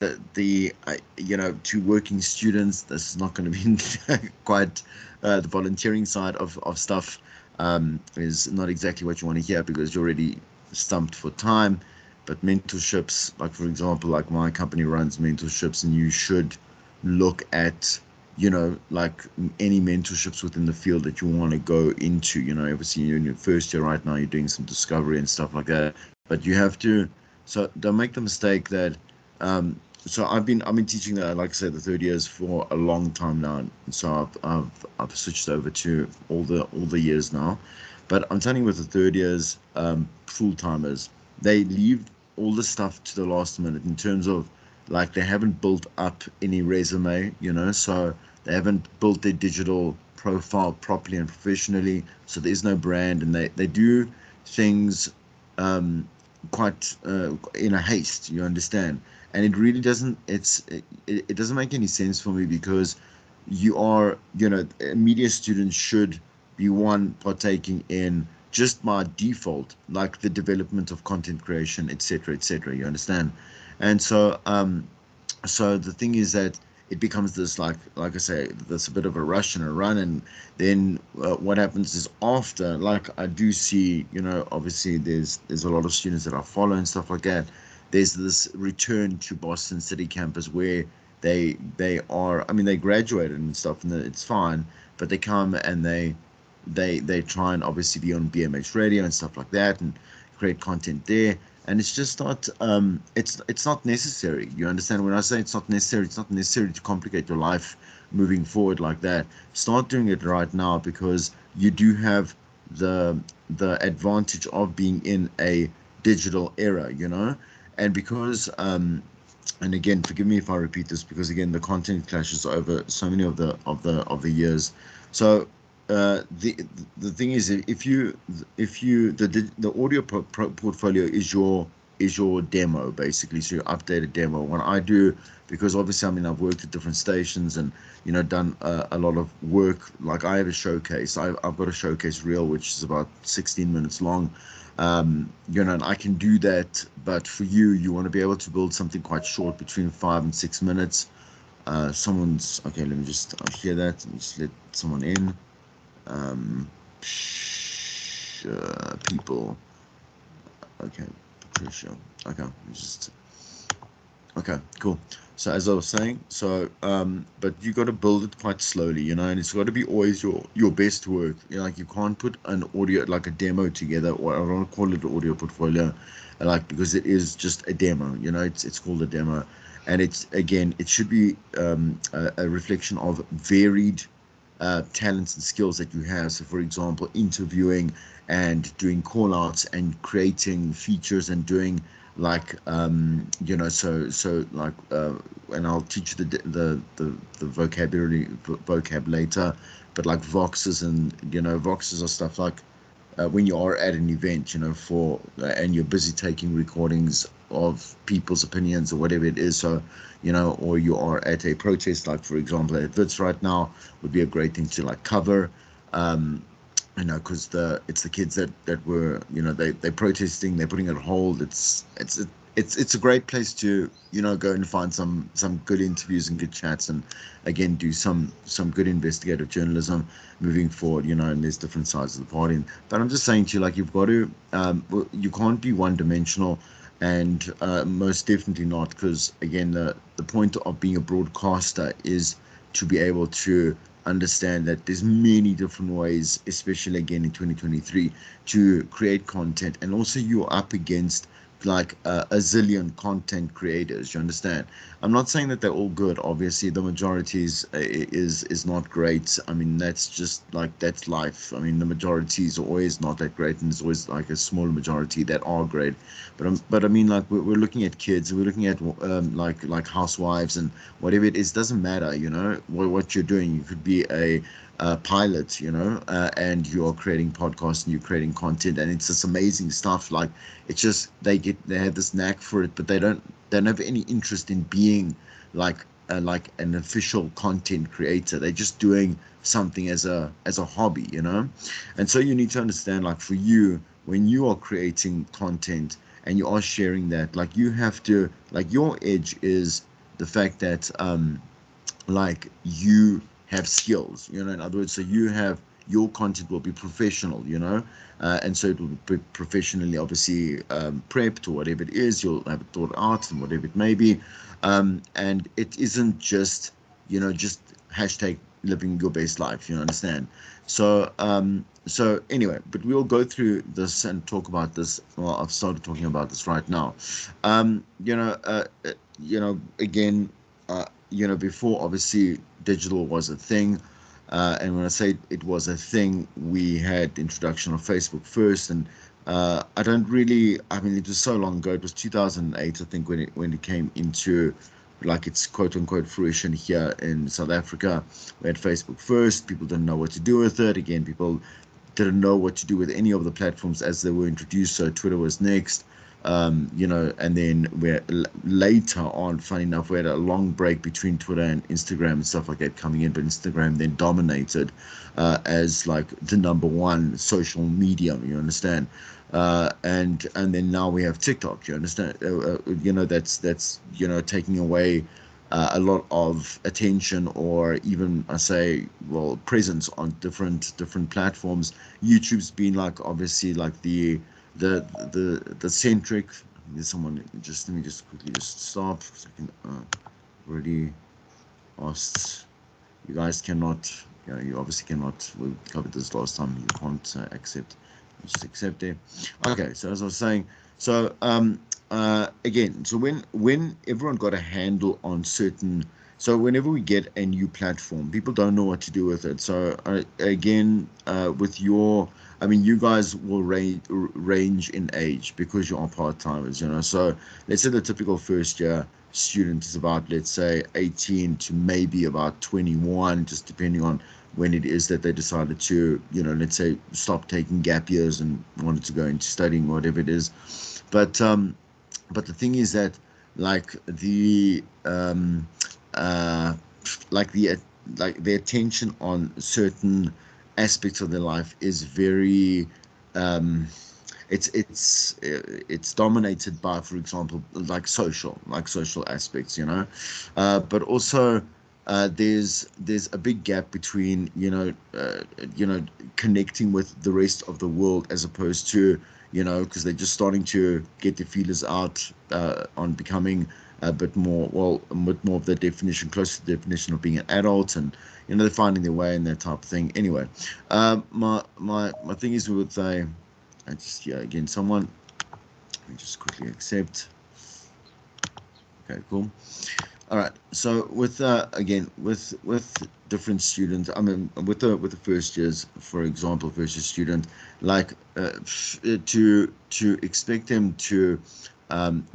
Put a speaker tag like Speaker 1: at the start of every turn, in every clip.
Speaker 1: to working students, this is not going to be quite the volunteering side of stuff. Is not exactly what you want to hear because you're already stumped for time. But mentorships, like for example, like my company runs mentorships, and you should look at, like any mentorships within the field that you want to go into. Obviously you're in your first year right now, you're doing some discovery and stuff like that, but you have to. So don't make the mistake that. So I've been teaching, like I said, the third years for a long time now. And so I've switched over to all the years now. But I'm telling you, with the third years, full timers, they leave all the stuff to the last minute in terms of, like, they haven't built up any resume, so they haven't built their digital profile properly and professionally. So there's no brand, and they do things um, quite in a haste. You understand? And it really doesn't. It doesn't make any sense for me because a media student should be one partaking in, just by default, like the development of content creation, etc., etc. You understand? And so the thing is that it becomes this, like I say, there's a bit of a rush and a run. And then what happens is, after, like, I do see, obviously there's a lot of students that I follow and stuff like that. There's this return to Boston City campus where they are, I mean, they graduated and stuff, and it's fine, but they come and they try and obviously be on BMX radio and stuff like that, and create content there. And it's just not, it's not necessary. You understand? When I say it's not necessary to complicate your life moving forward like that. Start doing it right now, because you do have the the advantage of being in a digital era, and because and again, forgive me if I repeat this, because again, the content clashes over so many of the years. So the thing is, if you the audio portfolio is your demo, basically. So your updated demo. What I do, because obviously, I mean, I've worked at different stations, and done a lot of work. Like, I have a showcase. I've got a showcase reel which is about 16 minutes long. And I can do that. But for you want to be able to build something quite short, between 5 and 6 minutes. Someone's okay. Let me just hear that and just let someone in. Um, People. Okay, Patricia. Okay, just okay, cool. So as I was saying, but you got to build it quite slowly, and it's got to be always your best work. Like, you can't put an audio, like a demo together, or I don't want to call it an audio portfolio, like, because it is just a demo. It's called a demo, and it's, again, it should be a reflection of varied talents and skills that you have. So, for example, interviewing and doing call outs and creating features and doing, like, so like, and I'll teach you the vocab later. But like voxes, and voxes are stuff like, when you are at an event, and you're busy taking recordings of people's opinions or whatever it is. So, or you are at a protest, like for example at Wits right now, would be a great thing to, like, cover. Um, because it's the kids that were, they're protesting, they're putting it on hold. It's a great place to, go and find some good interviews and good chats, and again, do some good investigative journalism moving forward. And there's different sides of the party. But I'm just saying to you, like, you've got to, you can't be one dimensional. And most definitely not, because again, the point of being a broadcaster is to be able to understand that there's many different ways, especially again in 2023, to create content. And also, you're up against, like, a zillion content creators. You understand? I'm not saying that they're all good. Obviously, the majority is not great. I mean, that's just, like, that's life. I mean, the majorities are always not that great, and there's always, like, a small majority that are great. But I mean, like, we're looking at kids, we're looking at, like housewives and whatever it is. Doesn't matter, what you're doing. You could be a pilot, and you're creating podcasts and you're creating content, and it's just amazing stuff. Like, it's just, they have this knack for it, but they don't have any interest in being, like an official content creator. They're just doing something as a hobby. And so you need to understand, like, for you, when you are creating content, and you are sharing that, like you have to, like your edge is the fact that like you have skills, in other words, so you have your content will be professional, and so it will be professionally obviously prepped or whatever it is. You'll have it thought out and whatever it may be, and it isn't just just hashtag living your best life, understand. So anyway, but we'll go through this and talk about this. Well, I've started talking about this right now. um you know uh, uh, again, before obviously digital was a thing, and when I say it was a thing, we had the introduction of Facebook first, and I don't really, I mean, it was so long ago. It was 2008, I think, when it came into like its quote unquote fruition here in South Africa. We had Facebook first. People didn't know what to do with it. Again, people didn't know what to do with any of the platforms as they were introduced. So Twitter was next, and then later on, funny enough, we had a long break between Twitter and Instagram and stuff like that coming in, but Instagram then dominated as like the number one social medium, you understand? And then now we have TikTok, you understand? That's taking away a lot of attention, or even I say, well, presence on different platforms. YouTube's been like obviously like the centric. There's someone, just let me just quickly just stop for a second. Already asked. You guys cannot. You obviously cannot. We covered this last time. You can't accept. Just accept it. Okay. So as I was saying, so again, so when everyone got a handle on certain, so whenever we get a new platform, people don't know what to do with it. So again, with your, I mean, you guys will range in age because you are part-timers, so let's say the typical first year student is about, let's say, 18 to maybe about 21, just depending on when it is that they decided to, let's say, stop taking gap years and wanted to go into studying, whatever it is. But the thing is that, like uh like the the attention on certain aspects of their life is very um it's dominated by, for example, like social aspects, but also there's a big gap between connecting with the rest of the world, as opposed to, because they're just starting to get their feelers out on becoming a bit more, well, a bit more of the definition, close to the definition of being an adult, and they're finding their way and that type of thing. Anyway, my thing is with I just, yeah, again, someone, let me just quickly accept. Okay, cool. All right. So with again, with different students, I mean, with the first years, for example, first year student, like to expect them to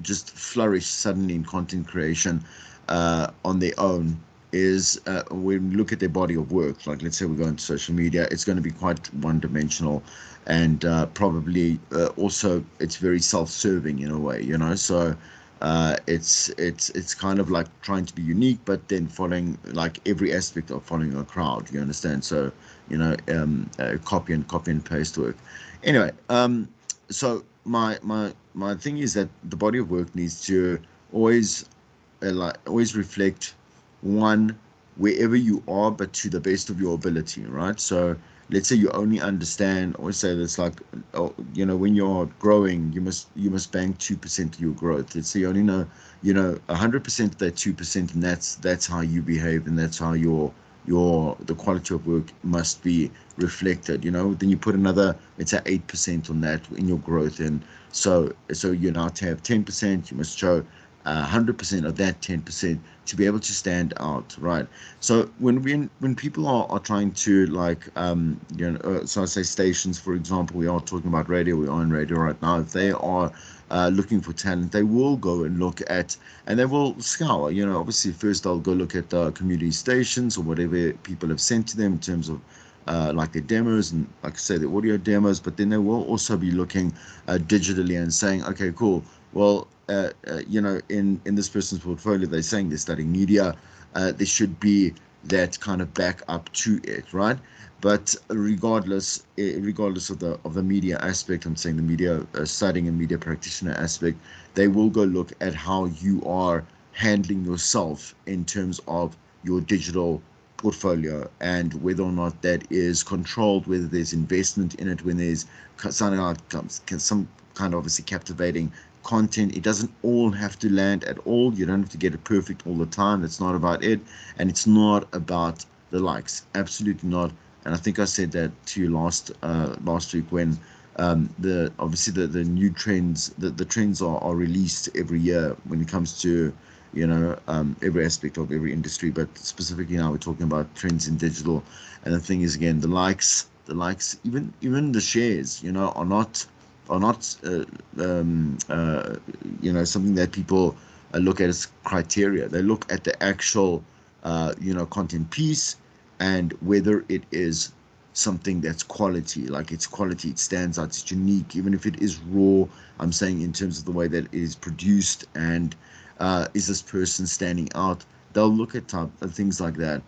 Speaker 1: just flourish suddenly in content creation on their own is, when we look at their body of work, like let's say we go into social media, it's going to be quite one-dimensional, and probably also it's very self-serving in a way, so it's kind of like trying to be unique, but then following, like, every aspect of following a crowd, you understand? So copy and paste work. Anyway, so my thing is that the body of work needs to always always reflect, one, wherever you are, but to the best of your ability, right? So let's say you only understand, always say that's like, oh, when you're growing, you must bank 2% of your growth. Let's say you only know 100% of that 2%, and that's how you behave, and that's how the quality of work must be reflected. Then you put another, let's say, 8% on that in your growth, and so you now to have 10%, you must show 100% of that 10% to be able to stand out, right? So when people are trying to, like, so I say stations, for example, we are talking about radio, we are on radio right now. If they are looking for talent, they will go and look at, and they will scour, obviously first they'll go look at community stations or whatever people have sent to them in terms of like their demos, and like I say, the audio demos, but then they will also be looking digitally and saying, okay, cool, well, in this person's portfolio, they're saying they're studying media. There should be that kind of back up to it, right? But regardless of the media aspect, I'm saying the media studying and media practitioner aspect, they will go look at how you are handling yourself in terms of your digital portfolio, and whether or not that is controlled, whether there's investment in it, when there's something like some kind of obviously captivating content. It doesn't all have to land at all. You don't have to get it perfect all the time. That's not about it, and it's not about the likes. Absolutely not. And I think I said that to you last week when the obviously the new trends, the trends are released every year when it comes to every aspect of every industry, but specifically now we're talking about trends in digital. And the thing is, again, the likes, even the shares, are not something that people look at as criteria. They look at the actual content piece, and whether it is something that's quality, like it's quality, it stands out, it's unique, even if it is raw. I'm saying in terms of the way that it is produced, and is this person standing out? They'll look at things like that.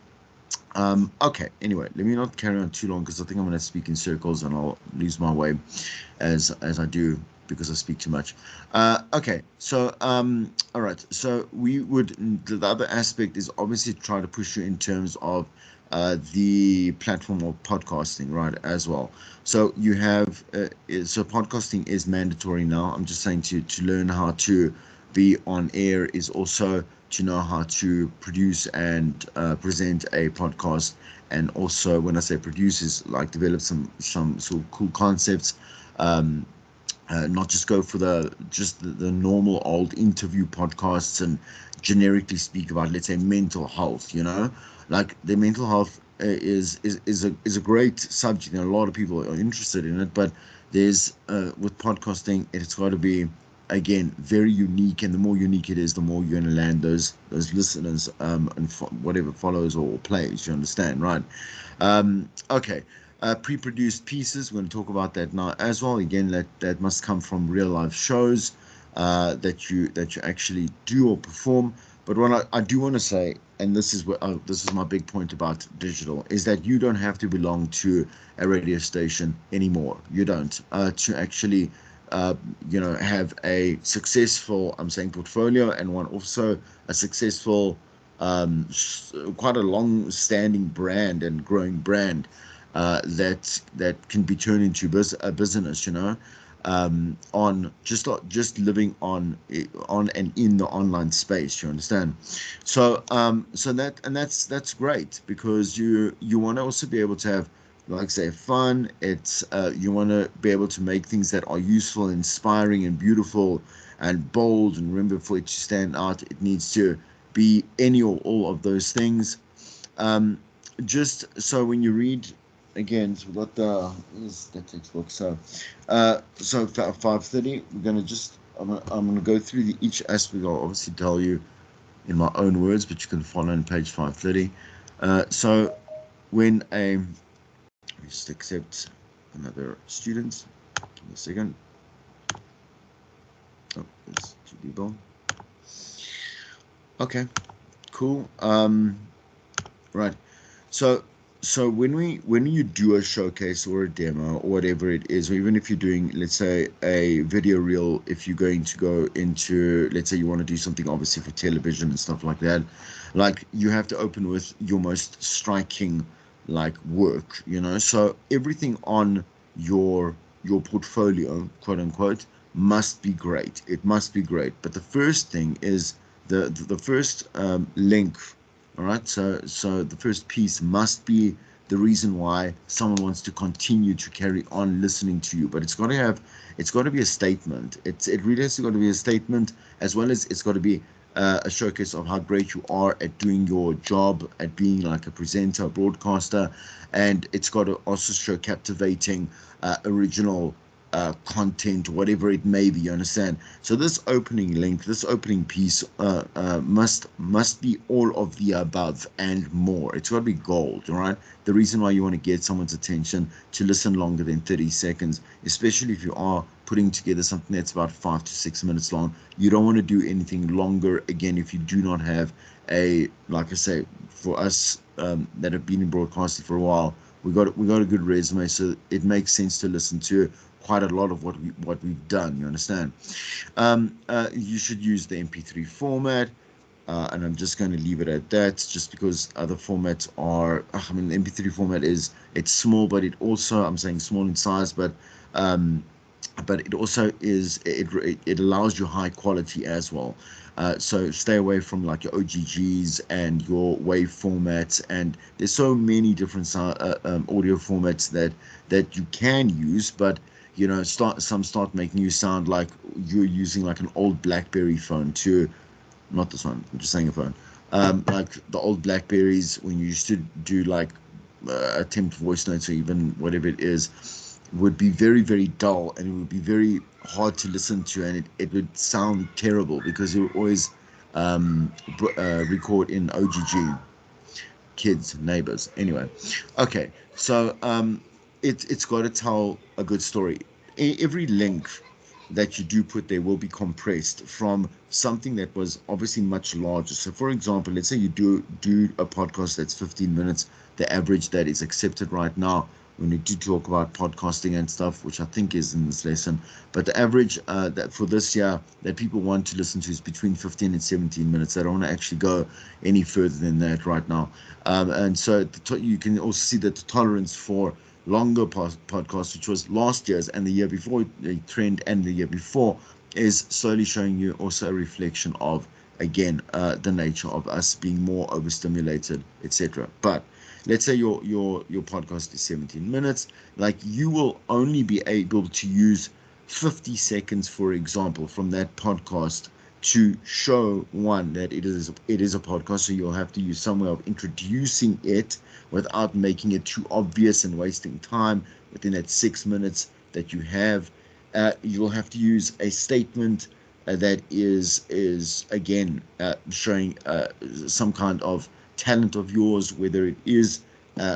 Speaker 1: Okay, anyway, let me not carry on too long, because I think I'm going to speak in circles and I'll lose my way as I do, because I speak too much. Okay, so all right, so the other aspect is obviously try to push you in terms of the platform of podcasting, right, as well. So you have so podcasting is mandatory now. I'm just saying to learn how to be on air is also to know how to produce and present a podcast. And also, when I say produce, is like develop some sort of cool concepts. Not just go for the normal old interview podcasts and generically speak about, let's say, mental health. Like the mental health is a great subject, and a lot of people are interested in it. But there's with podcasting, it's got to be, again, very unique, and the more unique it is, the more you're going to land those listeners, and whatever follows or plays. You understand, right? Okay. Pre-produced pieces, we're going to talk about that now as well. Again, that must come from real life shows that you actually do or perform. But what I do want to say, and this is my big point about digital, is that you don't have to belong to a radio station anymore. You don't to actually have a successful, I'm saying, portfolio, and one also a successful, quite a long-standing brand and growing brand that can be turned into a business, on just living on and in the online space. You understand? So that's great, because you want to also be able to have, like, say, fun. It's you want to be able to make things that are useful, inspiring, and beautiful, and bold. And remember, for it to stand out, it needs to be any or all of those things. Just so when you read, again, so what is the textbook? So 5:30, I'm gonna go through each aspect. I'll obviously tell you in my own words, but you can follow on page 5:30. So when just accept another student. Give me a second. Oh, there's two people. Okay, cool. Right. So when you do a showcase or a demo or whatever it is, or even if you're doing, let's say, a video reel, if you're going to go into, let's say, you want to do something obviously for television and stuff like that, like, you have to open with your most striking, like, work, so everything on your portfolio, quote unquote, must be great. It must be great. But the first thing is the first link. All right, so the first piece must be the reason why someone wants to continue to carry on listening to you. But it's got to be a statement. It really has got to be a statement, as well as it's got to be a showcase of how great you are at doing your job, at being like a presenter, a broadcaster, and it's got to also show captivating, original content, whatever it may be, you understand? So this opening link, this opening piece must be all of the above and more. It's got to be gold, all right? The reason why you want to get someone's attention to listen longer than 30 seconds, especially if you are putting together something that's about 5 to 6 minutes long, you don't want to do anything longer, again, if you do not have like I say, for us that have been in broadcasting for a while, we got a good resume, so it makes sense to listen to quite a lot of what we've done, you understand? You should use the MP3 format, and I'm just going to leave it at that, just because other formats are, I mean, the MP3 format it's small, but it also, I'm saying small in size, but it also it allows you high quality as well. So stay away from like your OGGs and your wave formats, and there's so many different audio formats that you can use, but you know, some start making you sound like you're using like an old BlackBerry phone to, not this one, I'm just saying a phone, like the old Blackberries when you used to do like attempt voice notes or even whatever it is, would be very, very dull, and it would be very hard to listen to, and it would sound terrible because you would always record in OGG. Kids, neighbors, anyway. Okay, so it's got to tell a good story. Every link that you do put there will be compressed from something that was obviously much larger. So for example, let's say you do a podcast that's 15 minutes, the average that is accepted right now when we do talk about podcasting and stuff, which I think is in this lesson, but the average that for this year that people want to listen to is between 15 and 17 minutes. I don't want to actually go any further than that right now. And so you can also see that the tolerance for longer podcasts, which was last year's and the year before, the trend and the year before, is slowly showing you also a reflection of, again, the nature of us being more overstimulated, etc. But let's say your podcast is 17 minutes, like you will only be able to use 50 seconds, for example, from that podcast to show one that it is a podcast. So you'll have to use some way of introducing it without making it too obvious and wasting time within that 6 minutes that you have. You'll have to use a statement that is again showing some kind of talent of yours, whether it is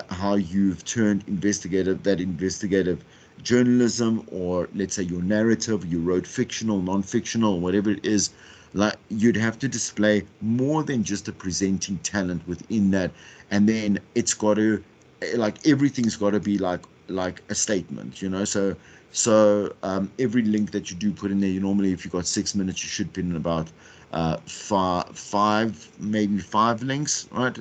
Speaker 1: how you've turned investigative journalism, or let's say your narrative, you wrote fictional, non-fictional, whatever it is. Like, you'd have to display more than just a presenting talent within that, and then it's got to, like, everything's got to be like a statement, you know. So every link that you do put in there, you normally, if you've got 6 minutes, you should put in about maybe five links, right?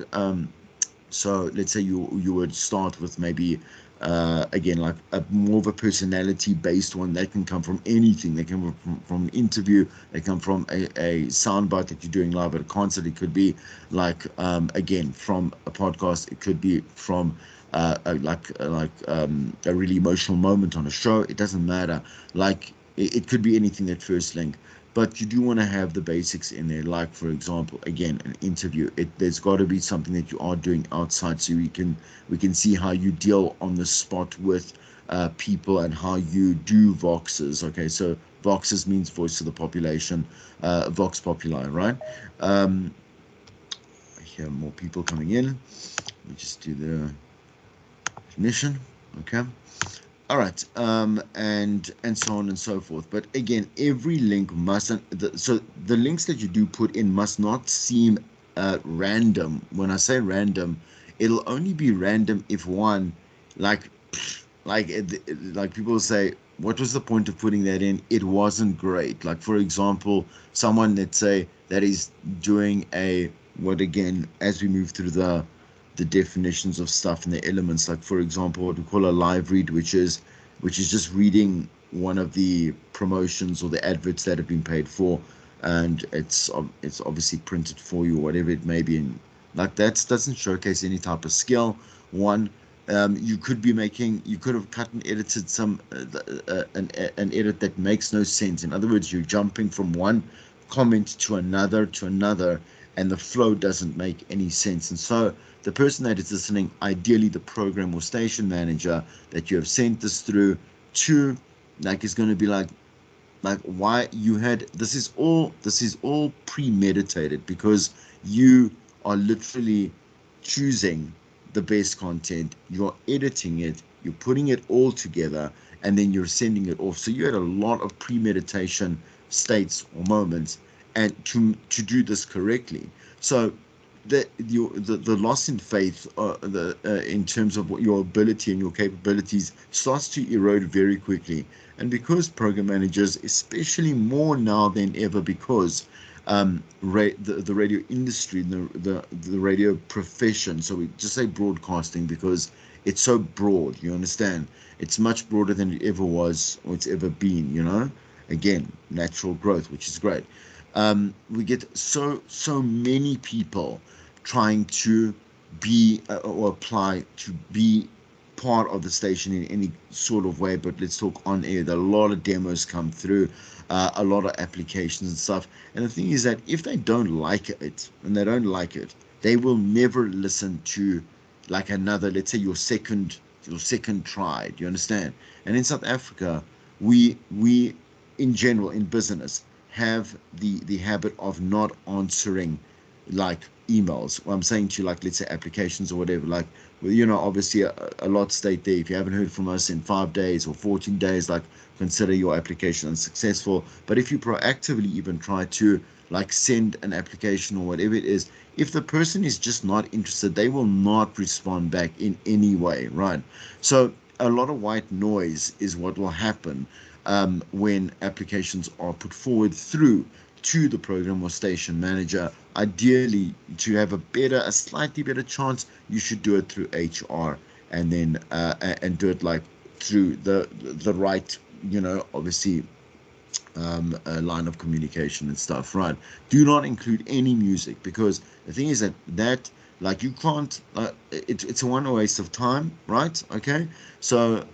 Speaker 1: So let's say you would start with maybe again, like more of a personality based one. That can come from anything. They come from an interview. They come from a soundbite that you're doing live at a concert. It could be like again, from a podcast. It could be from a really emotional moment on a show. It doesn't matter. Like, it could be anything, that first link. But you do want to have the basics in there, like, for example, again, an interview. There's got to be something that you are doing outside, so we can see how you deal on the spot with people and how you do voxes. Okay, so voxes means voice of the population, vox populi, right? I hear more people coming in. Let me just do the ignition. Okay. All right, and so on and so forth. But again, every link mustn't. So the links that you do put in must not seem random. When I say random, it'll only be random if one, like people say, what was the point of putting that in? It wasn't great. Like, for example, someone, let's say, that is doing what, again, as we move through the definitions of stuff and the elements, like, for example, what we call a live read, which is just reading one of the promotions or the adverts that have been paid for, and it's obviously printed for you, or whatever it may be. And like, that doesn't showcase any type of skill. One, you could have cut and edited an edit that makes no sense. In other words, you're jumping from one comment to another, and the flow doesn't make any sense. And so the person that is listening, ideally the program or station manager that you have sent this through to, Like it's going to be like why you had this is all premeditated, because you are literally choosing the best content, you're editing it, you're putting it all together, and then you're sending it off. So you had a lot of premeditation states or moments, and to do this correctly. So the loss in faith, the in terms of what your ability and your capabilities, starts to erode very quickly. And because program managers, especially more now than ever, because the radio industry, the radio profession, so we just say broadcasting because it's so broad, you understand? It's much broader than it ever was or it's ever been, Again, natural growth, which is great. We get so many people trying to be or apply to be part of the station in any sort of way. But let's talk on air. There are a lot of demos come through, a lot of applications and stuff. And the thing is that if they don't like it, and they don't like it, they will never listen to like another, let's say your second try. Do you understand? And in South Africa, we in general in business have the habit of not answering like emails. Well, I'm saying to you, like, let's say applications or whatever, like, well, obviously a lot state there. If you haven't heard from us in 5 days or 14 days, like, consider your application unsuccessful. But if you proactively even try to like send an application or whatever it is, if the person is just not interested, they will not respond back in any way, right? So a lot of white noise is what will happen when applications are put forward through to the program or station manager. Ideally, to have a slightly better chance, you should do it through HR, and then and do it like through the right, obviously line of communication and stuff, right? Do not include any music, because the thing is that like you can't. It's a one waste of time, right? Okay, so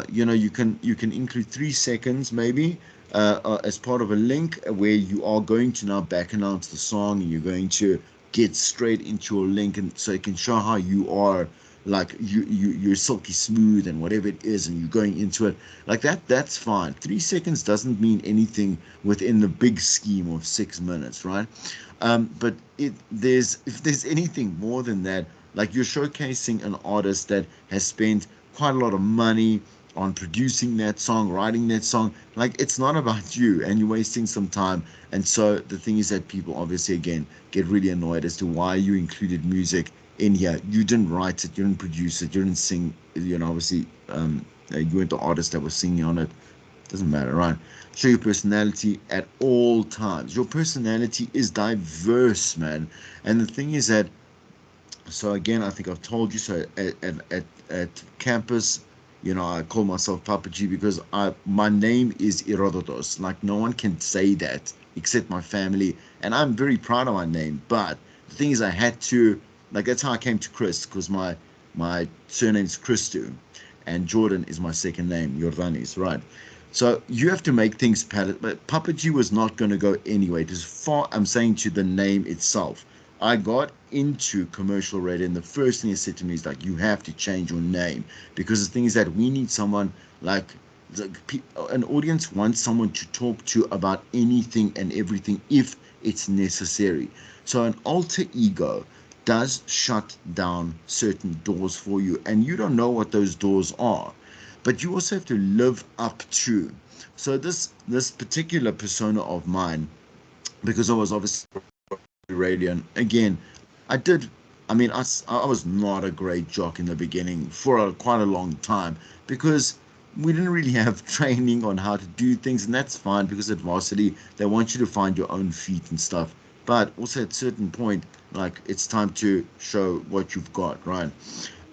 Speaker 1: you can include 3 seconds maybe. As part of a link where you are going to now back announce the song, and you're going to get straight into your link, and so it can show how you are, like you're silky smooth and whatever it is, and you're going into it like that. That's fine. 3 seconds doesn't mean anything within the big scheme of 6 minutes, right? But if there's anything more than that, like you're showcasing an artist that has spent quite a lot of money on producing that song, writing that song. Like, it's not about you, and you're wasting some time. And so the thing is that people obviously again get really annoyed as to why you included music in here. You didn't write it, you didn't produce it, you didn't sing. Obviously, you weren't the artist that was singing on it. Doesn't matter, right? Show your personality at all times. Your personality is diverse, man. And the thing is that, so again, I think I've told you, so at campus, I call myself Papa G because my name is Herodotos. Like, no one can say that except my family, and I'm very proud of my name. But the thing is, I had to, like, that's how I came to Chris, because my surname's Christu, and Jordan is my second name, Jordanis, right? So you have to make things palatable. But Papa G was not going to go anyway. It is far. I'm saying to the name itself. I got into commercial radio, and the first thing he said to me is like, you have to change your name, because the thing is that we need someone like an audience wants someone to talk to about anything and everything if it's necessary. So an alter ego does shut down certain doors for you, and you don't know what those doors are, but you also have to live up to. So this particular persona of mine, because I was obviously radio, and again, I did. I mean, I was not a great jock in the beginning for quite a long time, because we didn't really have training on how to do things, and that's fine, because at varsity they want you to find your own feet and stuff. But also at a certain point, like, it's time to show what you've got, right?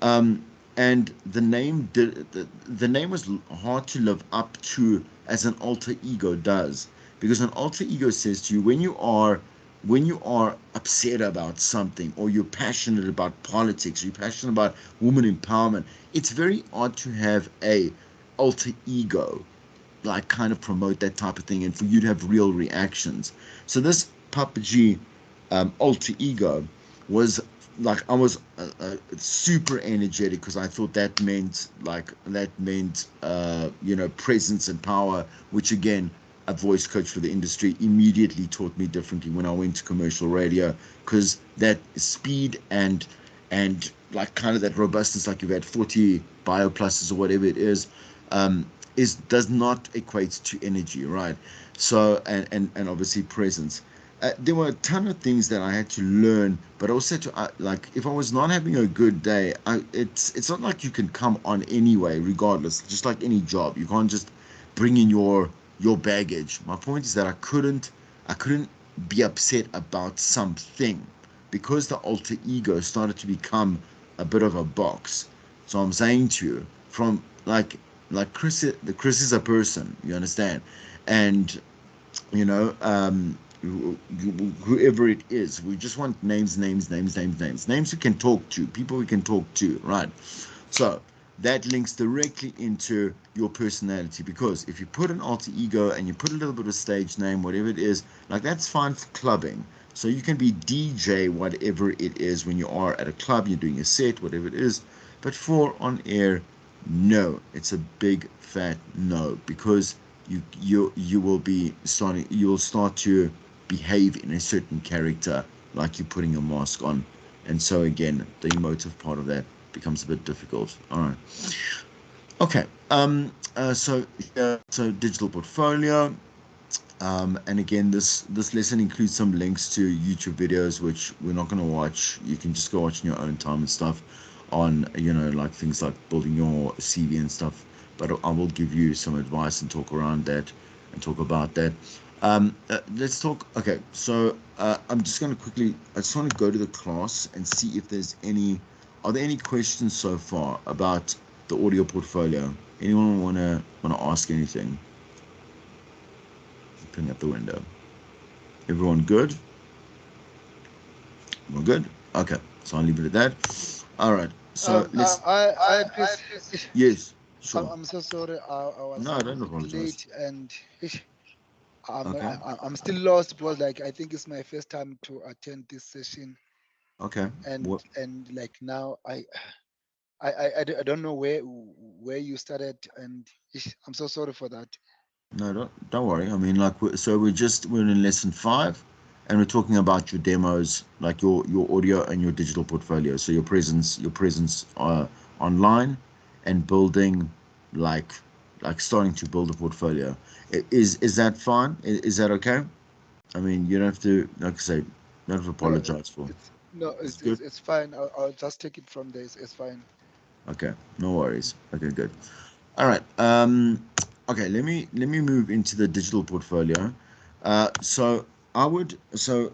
Speaker 1: Um, and the name was hard to live up to, as an alter ego does, because an alter ego says to you, when you are upset about something, or you're passionate about politics, or you're passionate about woman empowerment, it's very odd to have a alter ego like kind of promote that type of thing, and for you to have real reactions. So this Papa G alter ego was like I was super energetic because I thought that meant you know, presence and power, which again, a voice coach for the industry immediately taught me differently when I went to commercial radio, because that speed and like kind of that robustness, like you've had 40 bio pluses or whatever it um, is does not equate to energy, right? So and obviously presence. There were a ton of things that I had to learn, but also to like if I was not having a good day, it's not like you can come on anyway, regardless. Just like any job, you can't just bring in your baggage. My point is that I couldn't be upset about something because the alter ego started to become a bit of a box. So I'm saying to you, from Chris is a person, you understand, and you know, whoever it is, we just want names we can talk to, people we can talk to, right? So that links directly into your personality, because if you put an alter ego and you put a little bit of stage name, whatever it is, like that's fine for clubbing. So you can be DJ, whatever it is, when you are at a club, you're doing a set, whatever it is. But for on air, no, it's a big fat no, because you will be starting, you'll start to behave in a certain character, like you're putting a mask on. And so again, the emotive part of that becomes a bit difficult. All right. Okay. So digital portfolio. And again, this lesson includes some links to YouTube videos, which we're not going to watch. You can just go watch in your own time and stuff on, you know, like things like building your CV and stuff. But I will give you some advice and talk around that and talk about that. Let's talk. Okay, so I'm just going to quickly. I just want to go to the class and see if there's any. Are there any questions so far about the audio portfolio? Anyone wanna ask anything? Looking at the window. Everyone good? We're good? Okay, so I'll leave it at that. All right, so let's.
Speaker 2: Chris,
Speaker 1: Yes, sure.
Speaker 2: I'm so sorry. I was
Speaker 1: No,
Speaker 2: a
Speaker 1: don't
Speaker 2: bit
Speaker 1: apologize.
Speaker 2: late, and
Speaker 1: Okay,
Speaker 2: I'm still lost because like I think it's my first time to attend this session,
Speaker 1: okay.
Speaker 2: and
Speaker 1: What?
Speaker 2: like now I don't know where you started, and I'm so sorry for that.
Speaker 1: No, don't worry. I mean, like, we're in lesson 5, and we're talking about your demos, like your audio and your digital portfolio. So your presence online, and building, like starting to build a portfolio. Is that fine? Is that okay? I mean, you don't have to, like I say, you don't have to
Speaker 2: No,
Speaker 1: apologize for.
Speaker 2: it's no,
Speaker 1: It's good.
Speaker 2: it's fine. I'll just take it from there. It's fine.
Speaker 1: Okay, no worries. Okay, good. All right. Okay, let me move into the digital portfolio. So I would so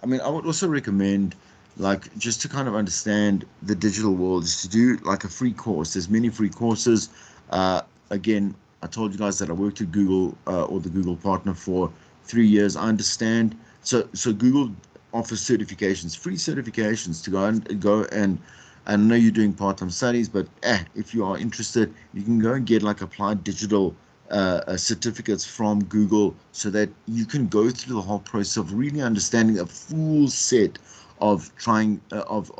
Speaker 1: I mean, I would also recommend, like, just to kind of understand the digital world, is to do like a free course. There's many free courses. Again, I told you guys that I worked at Google, or the Google partner, for 3 years. I understand. So Google offers certifications, free certifications, to go and I know you're doing part-time studies, but if you are interested, you can go and get like applied digital certificates from Google, so that you can go through the whole process of really understanding a full set of trying of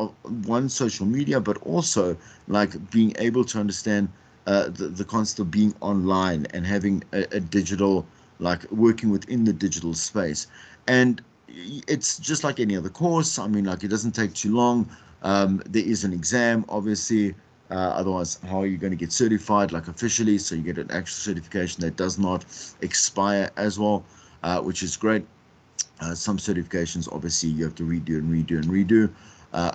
Speaker 1: one, social media, but also like being able to understand the concept of being online and having a digital, like working within the digital space. And it's just like any other course. I mean, like, it doesn't take too long. There is an exam, obviously. Otherwise, how are you going to get certified, like officially? So you get an actual certification that does not expire as well, which is great. Some certifications, obviously, you have to redo and redo and redo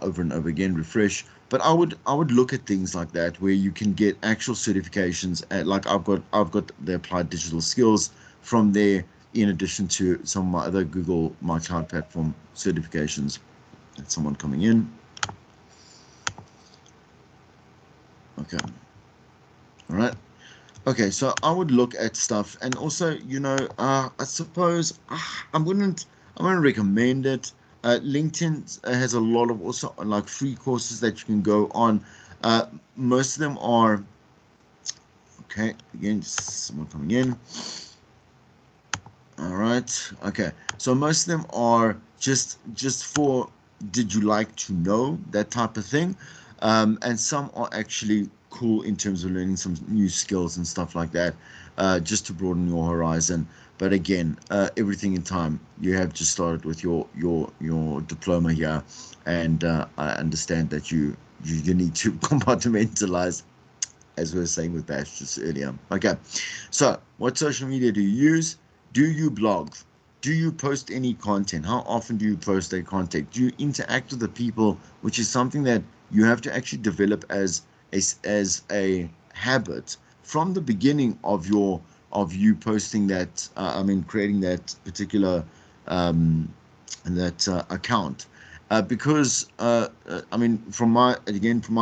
Speaker 1: over and over again, refresh. But I would look at things like that, where you can get actual certifications. Like I've got the applied digital skills from there, in addition to some of my other Google My Cloud Platform certifications. That's someone coming in. Okay. All right. Okay, so I would look at stuff, and also, I suppose I wouldn't recommend it. LinkedIn has a lot of also like free courses that you can go on. Uh, Most of them are okay. Again, someone coming in. All right. Okay. So most of them are just for did you like to know, that type of thing. And some are actually cool in terms of learning some new skills and stuff like that, just to broaden your horizon. But again, everything in time. You have just started with your diploma here, and I understand that you need to compartmentalize, as we were saying with Bash just earlier. Okay, so what social media do you use? Do you blog? Do you post any content? How often do you post a content? Do you interact with the people, which is something that you have to actually develop as a habit from the beginning of you posting that, creating that particular account, because from my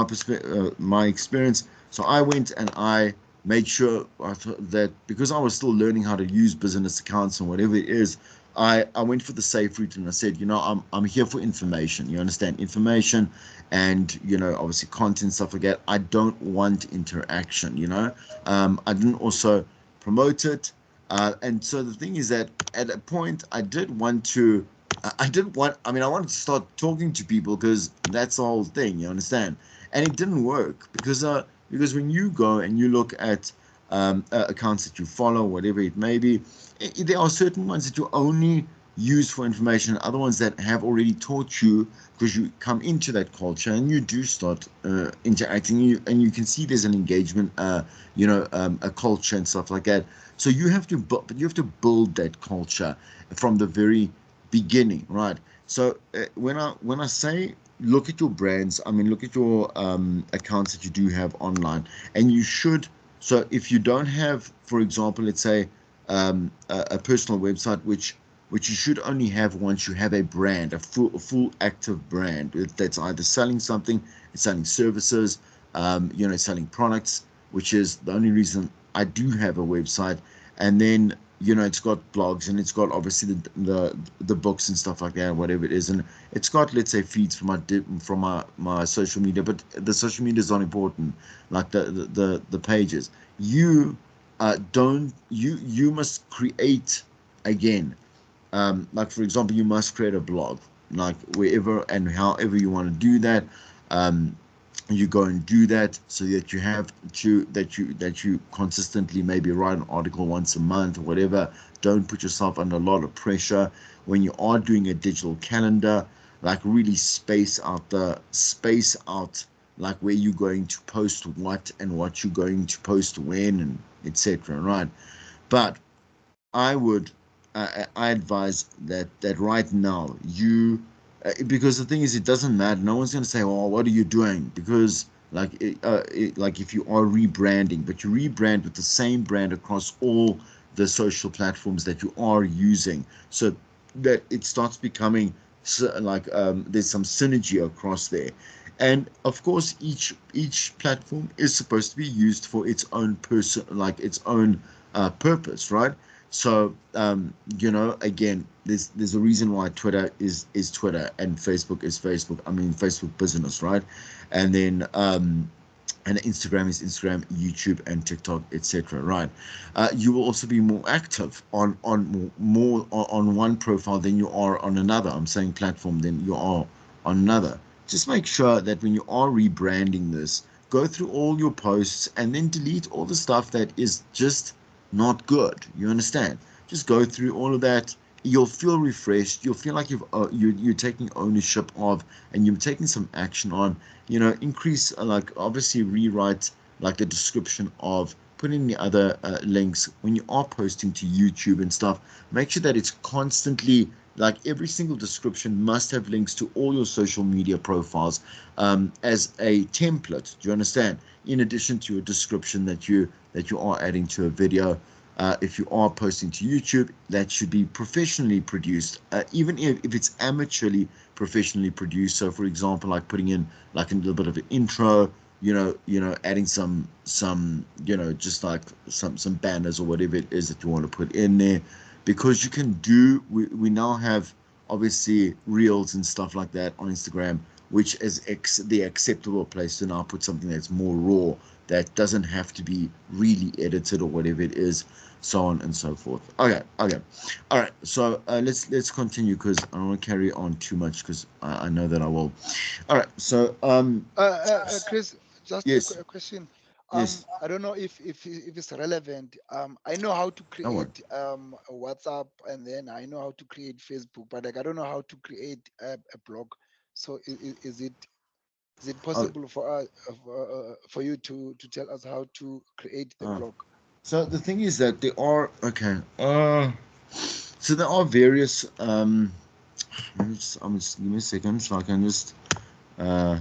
Speaker 1: perspective, my experience. So I went and I made sure that, because I was still learning how to use business accounts and whatever it is, I went for the safe route, and I said, I'm here for information. You understand, information, and obviously content, stuff like that. I don't want interaction. I didn't also promote it, and so the thing is that at a point I did want to. I didn't want. I wanted to start talking to people, because that's the whole thing. You understand, and it didn't work, because when you go and you look at accounts that you follow, whatever it may be, there are certain ones that you only use for information, other ones that have already taught you, because you come into that culture and you do start interacting, and you can see there's an engagement, a culture and stuff like that. So you have to build that culture from the very beginning, right? So when I say look at your brands, look at your accounts that you do have online, and you should. So if you don't have, for example, let's say a personal website, which you should only have once you have a brand, a full active brand that's either selling something, selling services, selling products, which is the only reason I do have a website. And then it's got blogs, and it's got obviously the books and stuff like that, whatever it is, and it's got, let's say, feeds from my social media. But the social media is not important, like the pages. You don't you must create again, like for example, you must create a blog, like wherever and however you want to do that. um, you go and do that, so that you consistently maybe write an article once a month or whatever. Don't put yourself under a lot of pressure when you are doing a digital calendar. Like really space out, like where you're going to post what, and what you're going to post when, and etc. Right? But I would, I advise that right now because the thing is, it doesn't matter. No one's going to say, "Oh, what are you doing?" Because like if you are rebranding, but you rebrand with the same brand across all the social platforms that you are using, so that it starts becoming like there's some synergy across there. And of course, each platform is supposed to be used for its own person, like its own purpose, right? So again, there's a reason why Twitter is Twitter and Facebook is Facebook. Facebook business, right? And then and Instagram is Instagram, YouTube and TikTok, etc. Right? You will also be more active on one profile than you are on another. I'm saying platform than you are on another. Just make sure that when you are rebranding this, go through all your posts and then delete all the stuff that is just not good. You understand? Just go through all of that. You'll feel refreshed. You'll feel like you're taking ownership of, and you're taking some action on. Increase, like obviously rewrite like the description of, put in the other links when you are posting to YouTube and stuff. Make sure that it's constantly, like every single description must have links to all your social media profiles, as a template. Do you understand? In addition to a description that you are adding to a video. If you are posting to YouTube, that should be professionally produced, even if it's amateurly professionally produced. So, for example, like putting in like a little bit of an intro, adding some, just like some banners or whatever it is that you want to put in there, because you can do. We now have obviously reels and stuff like that on Instagram, which is the acceptable place to now put something that's more raw, that doesn't have to be really edited or whatever it is. so on and so forth. Okay, all right. So let's continue, because I don't want to carry on too much, because I know that I will. All right. So
Speaker 2: Chris, just
Speaker 1: yes,
Speaker 2: a question.
Speaker 1: yes.
Speaker 2: I don't know if it's relevant. I know how to
Speaker 1: That one.
Speaker 2: create a WhatsApp, and then I know how to create Facebook, but like I don't know how to create a blog. So is it
Speaker 1: Oh,
Speaker 2: possible for you to tell us how to create the
Speaker 1: uh,
Speaker 2: blog?
Speaker 1: so the thing is that there are okay. So there are various. Give me a second, so I can just. Uh,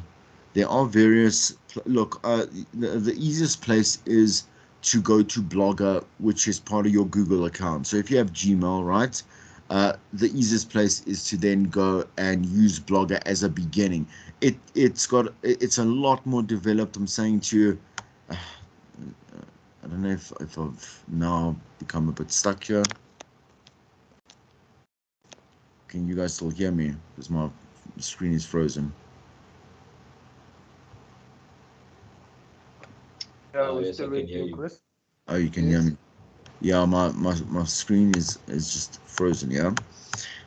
Speaker 1: there are various. Look, the easiest place is to go to Blogger, which is part of your Google account. So if you have Gmail, right? The easiest place is to then go and use Blogger as a beginning. It's a lot more developed. I'm saying to you, I don't know if I've now become a bit stuck here. Can you guys still hear me? Because my screen is frozen.
Speaker 3: Yeah, we're
Speaker 4: Yes, I
Speaker 3: still
Speaker 4: can
Speaker 3: with
Speaker 4: hear
Speaker 3: you,
Speaker 4: you.
Speaker 3: Chris.
Speaker 1: Oh, you can hear
Speaker 2: Yes.
Speaker 1: me. Yeah, my screen is just frozen. Yeah.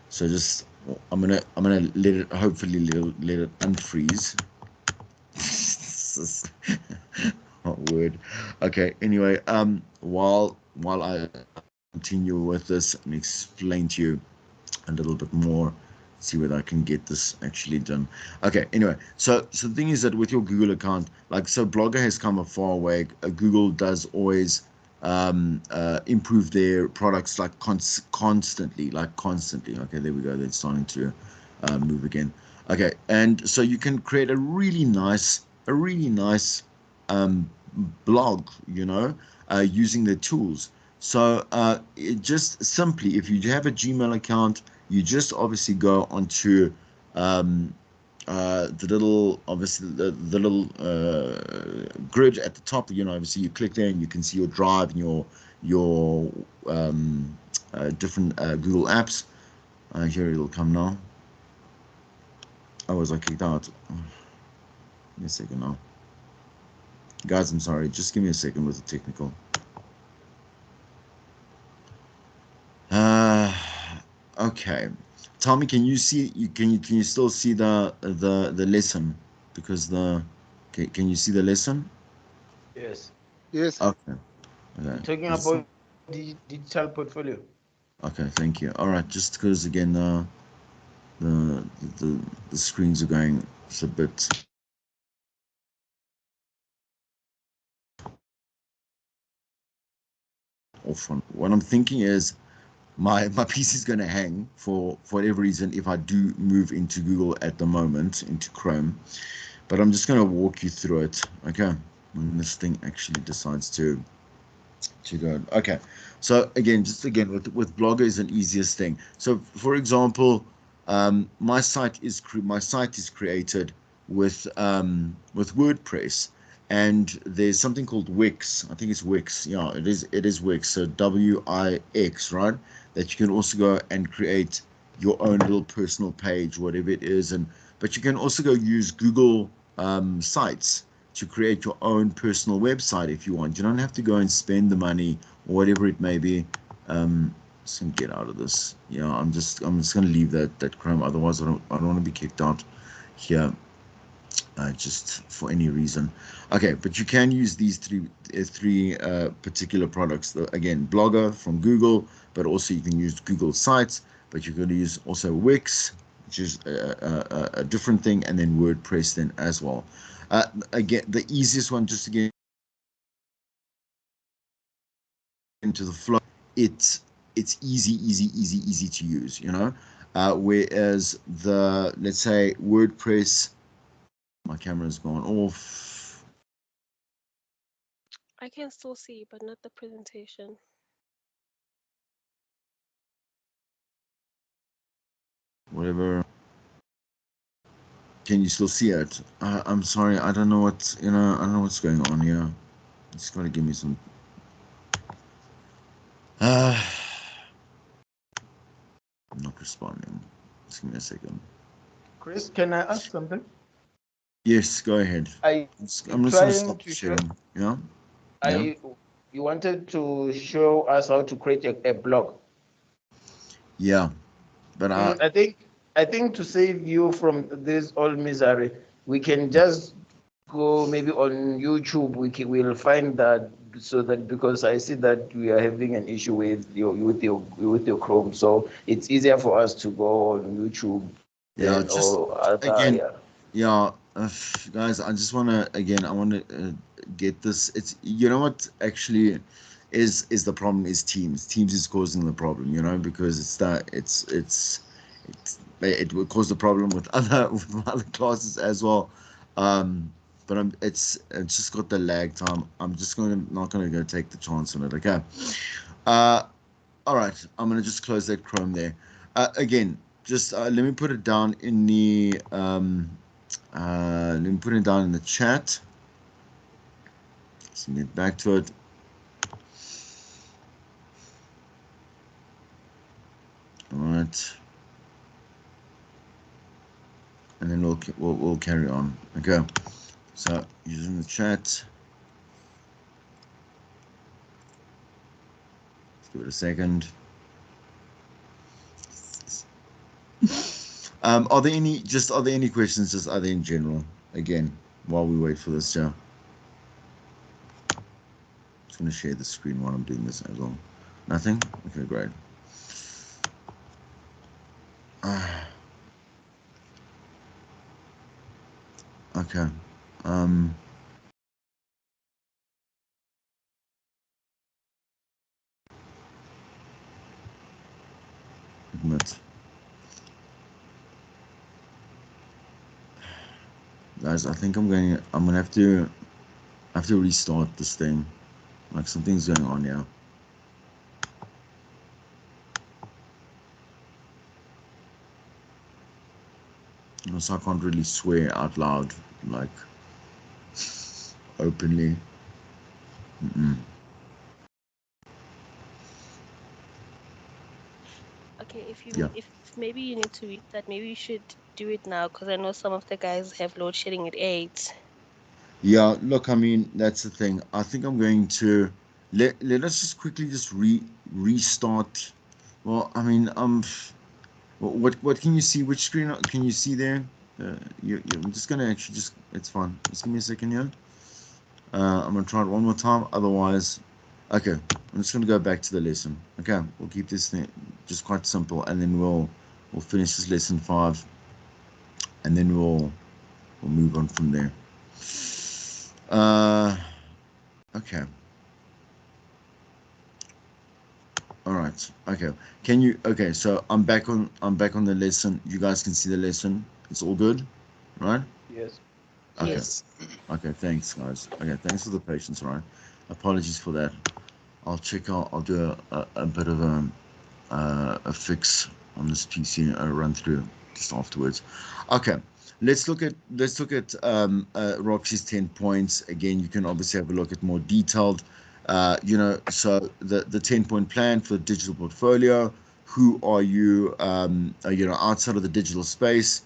Speaker 1: So just I'm gonna let it, hopefully let it unfreeze. Oh, word. Okay. Anyway, while I continue with this and explain to you a little bit more, see whether I can get this actually done. Okay. Anyway, so the thing is that with your Google account, like, so Blogger has come a far way. Google does always improve their products, like constantly, like constantly. Okay, there we go. They're starting to move again. Okay, and so you can create a really nice blog, using the tools. So it just simply, if you have a Gmail account, you just obviously go onto the little, obviously the little grid at the top. Obviously you click there and you can see your drive and your different Google apps. Here it'll come now. Oh, was I kicked out? Give me a second now, guys. I'm sorry. Just give me a second with the technical. Uh, okay. Tell me, can you see? Can you still see the lesson? Because can you see the lesson?
Speaker 3: Yes.
Speaker 2: Yes.
Speaker 1: Okay. Okay.
Speaker 3: You're talking about digital portfolio.
Speaker 1: Okay. Thank you. All right. Just because again, the the the screens are going. It's a bit. Off on. What I'm thinking is my PC is going to hang for whatever reason if I do move into Google at the moment, into Chrome. But I'm just going to walk you through it. Okay. When this thing actually decides to go. Okay. So again, with Blogger is an easiest thing. So for example, my site is created with WordPress, and there's something called Wix. I think it's Wix. Yeah, it is Wix. So Wix, right? That you can also go and create your own little personal page, whatever it is. But you can also go use Google sites to create your own personal website if you want. You don't have to go and spend the money or whatever it may be. Just gonna get out of this. Yeah, I'm just gonna leave that Chrome. Otherwise, I don't want to be kicked out here. Just for any reason. Okay, but you can use these three particular products. Again, Blogger from Google, but also you can use Google Sites, but you're going to use also Wix, which is a different thing, and then WordPress then as well. Again, the easiest one, just to get into the flow, it's easy to use, whereas let's say WordPress, my camera's gone off.
Speaker 5: I can still see, but not the presentation.
Speaker 1: Whatever. Can you still see it? I'm sorry, I don't know I don't know what's going on here. It's got to give me some. I'm not responding. Just give me a second.
Speaker 3: Chris, can I ask something?
Speaker 1: Yes, go ahead.
Speaker 3: Are you
Speaker 1: I'm just gonna
Speaker 3: trying
Speaker 1: stop
Speaker 3: to show?
Speaker 1: sharing. Yeah,
Speaker 3: Are
Speaker 1: yeah.
Speaker 3: you? You wanted to show us how to create a blog.
Speaker 1: Yeah, but
Speaker 3: I think to save you from this all misery, we can just go maybe on YouTube. We'll find that, so that, because I see that we are having an issue with your Chrome, so it's easier for us to go on YouTube
Speaker 1: yeah,
Speaker 3: than
Speaker 1: just
Speaker 3: or other.
Speaker 1: again,
Speaker 3: Yeah.
Speaker 1: yeah, guys, I just want to again, I want to get this. It's, you know what actually is the problem is Teams. Teams is causing the problem, because it will cause the problem with other with my other classes as well. Um, but it's just got the lag time. I'm just not gonna go take the chance on it. Okay. Uh, all right. I'm gonna just close that Chrome there. Again, just let me put it down in the let me put it down in the chat. Let's get back to it. All right, and then we'll carry on. Okay. So using the chat. Let's give it a second. Are there any questions, just other in general, again, while we wait for this? Yeah, just going to share the screen while I'm doing this as well. Nothing? Okay, great. Okay. Um, admit. Guys, I think I'm gonna have to restart this thing. Like, something's going on here. So I can't really swear out loud, like, openly. Mm-mm.
Speaker 5: Okay,
Speaker 1: Yeah.
Speaker 5: if maybe you need to restart, maybe you should do it now because I know some of the guys have load shedding at 8.
Speaker 1: Yeah, look, I mean, that's the thing. I think I'm going to let us just quickly just restart. Well, I mean, what can you see? Which screen can you see there? I'm just gonna actually just, it's fine. Just give me a second here. I'm gonna try it one more time. Otherwise, okay, I'm just gonna go back to the lesson. Okay, we'll keep this thing just quite simple, and then we'll finish this lesson 5, and then we'll move on from there. Okay. All right. Okay. Okay, so I'm back on the lesson. You guys can see the lesson. It's all good, right?
Speaker 3: Yes.
Speaker 1: Okay.
Speaker 5: Yes.
Speaker 1: Okay. Thanks, guys. Okay. Thanks for the patience. All right. Apologies for that. I'll do a bit of a fix on this PC and a run through just afterwards. Okay. Let's look at Roxy's 10 points. Again, you can obviously have a look at more detailed, so the 10-point plan for the digital portfolio. Who are you, outside of the digital space?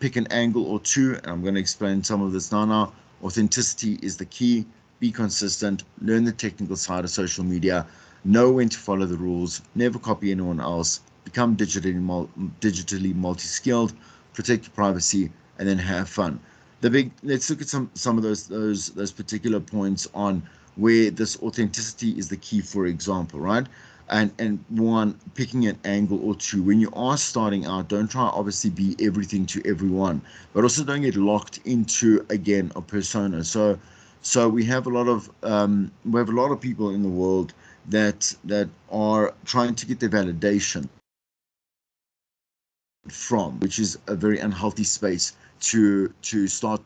Speaker 1: Pick an angle or two, and I'm going to explain some of this now. Authenticity is the key. Be consistent. Learn the technical side of social media. Know when to follow the rules. Never copy anyone else. Become digitally multi-skilled. Protect your privacy, and then have fun. Let's look at some of those particular points on where this authenticity is the key, for example, right? And one, picking an angle or two. When you are starting out, don't try obviously be everything to everyone, but also don't get locked into, again, a persona. So we have a lot of people in the world that are trying to get their validation from, which is a very unhealthy space to start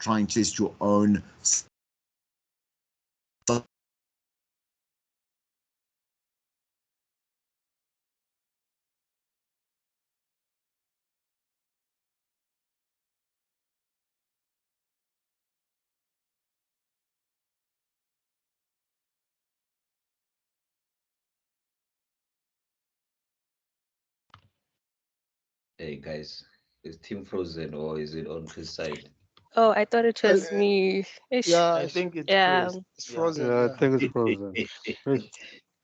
Speaker 1: trying to test your own.
Speaker 4: Hey guys, is Team frozen or is it on Chris' side?
Speaker 5: Oh, I thought it
Speaker 2: Uh,
Speaker 5: was me. Ish.
Speaker 2: yeah,
Speaker 3: I think it's
Speaker 5: Yeah.
Speaker 3: Chris.
Speaker 2: it's
Speaker 3: Yeah.
Speaker 2: frozen.
Speaker 4: Yeah, I
Speaker 2: Yeah.
Speaker 4: think it's frozen. Yes.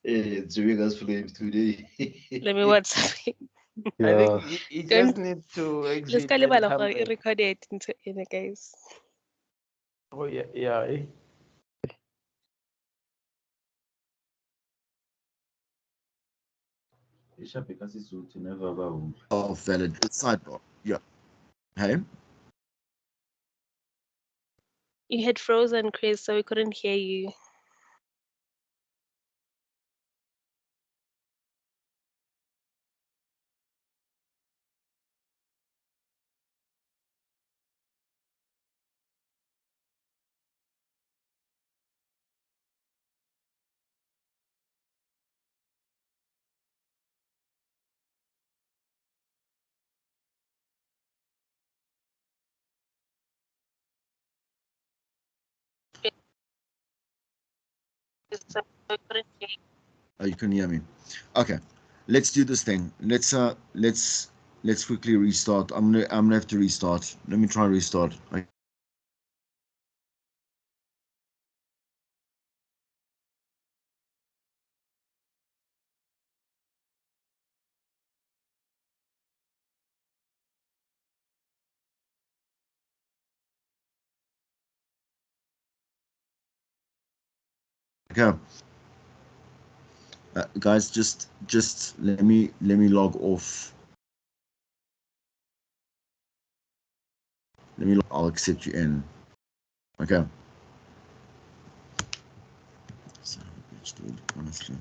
Speaker 1: It's Riga's flames today.
Speaker 5: Let me WhatsApp.
Speaker 3: I
Speaker 4: Yeah.
Speaker 3: think he just
Speaker 5: Don't
Speaker 3: needs to
Speaker 5: let's
Speaker 3: exit
Speaker 5: call
Speaker 3: and
Speaker 5: it
Speaker 3: come back.
Speaker 5: record it in a guys.
Speaker 3: Oh yeah, yeah.
Speaker 1: Oh, valid sidebar. Yeah. Hey.
Speaker 5: You had frozen, Chris, so we couldn't hear you. So we couldn't hear you.
Speaker 1: Oh, you can hear me. Okay. Let's do this thing. Let's quickly restart. I'm gonna have to restart. Let me try restart. Okay. Guys, just let me log off. I'll accept you in. Okay. So, dude, honestly.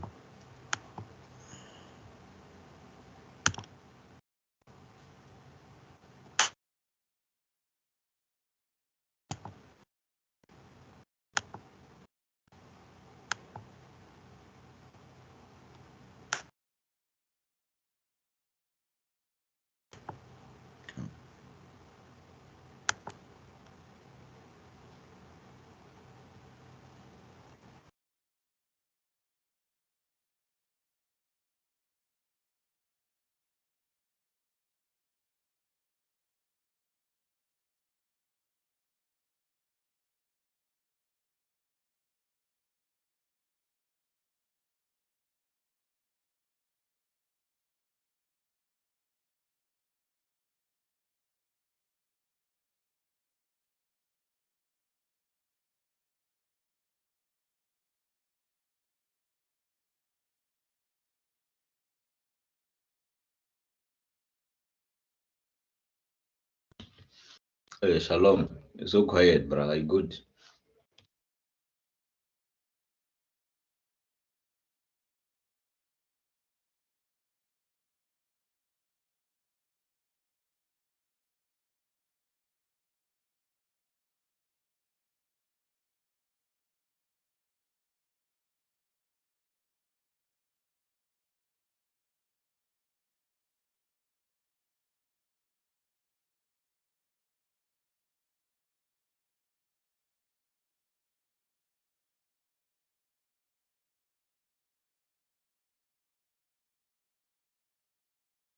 Speaker 6: Hey, Shalom. You're so quiet, bro. I good.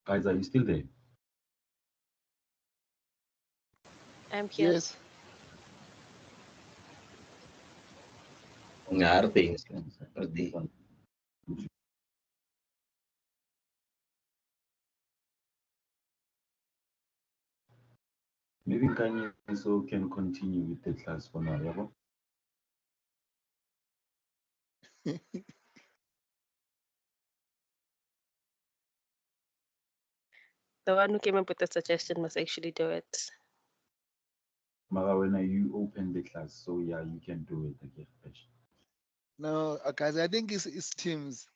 Speaker 6: Guys, are you still there?
Speaker 5: I'm here.
Speaker 2: Yes.
Speaker 6: Ngar things. Di-
Speaker 7: Maybe Kanye so can continue with the class for now, yeah?
Speaker 5: The one who came up with the suggestion must actually do it.
Speaker 7: Mara, when you open the class, so yeah, you can do it again.
Speaker 2: No, guys, I think it's Teams.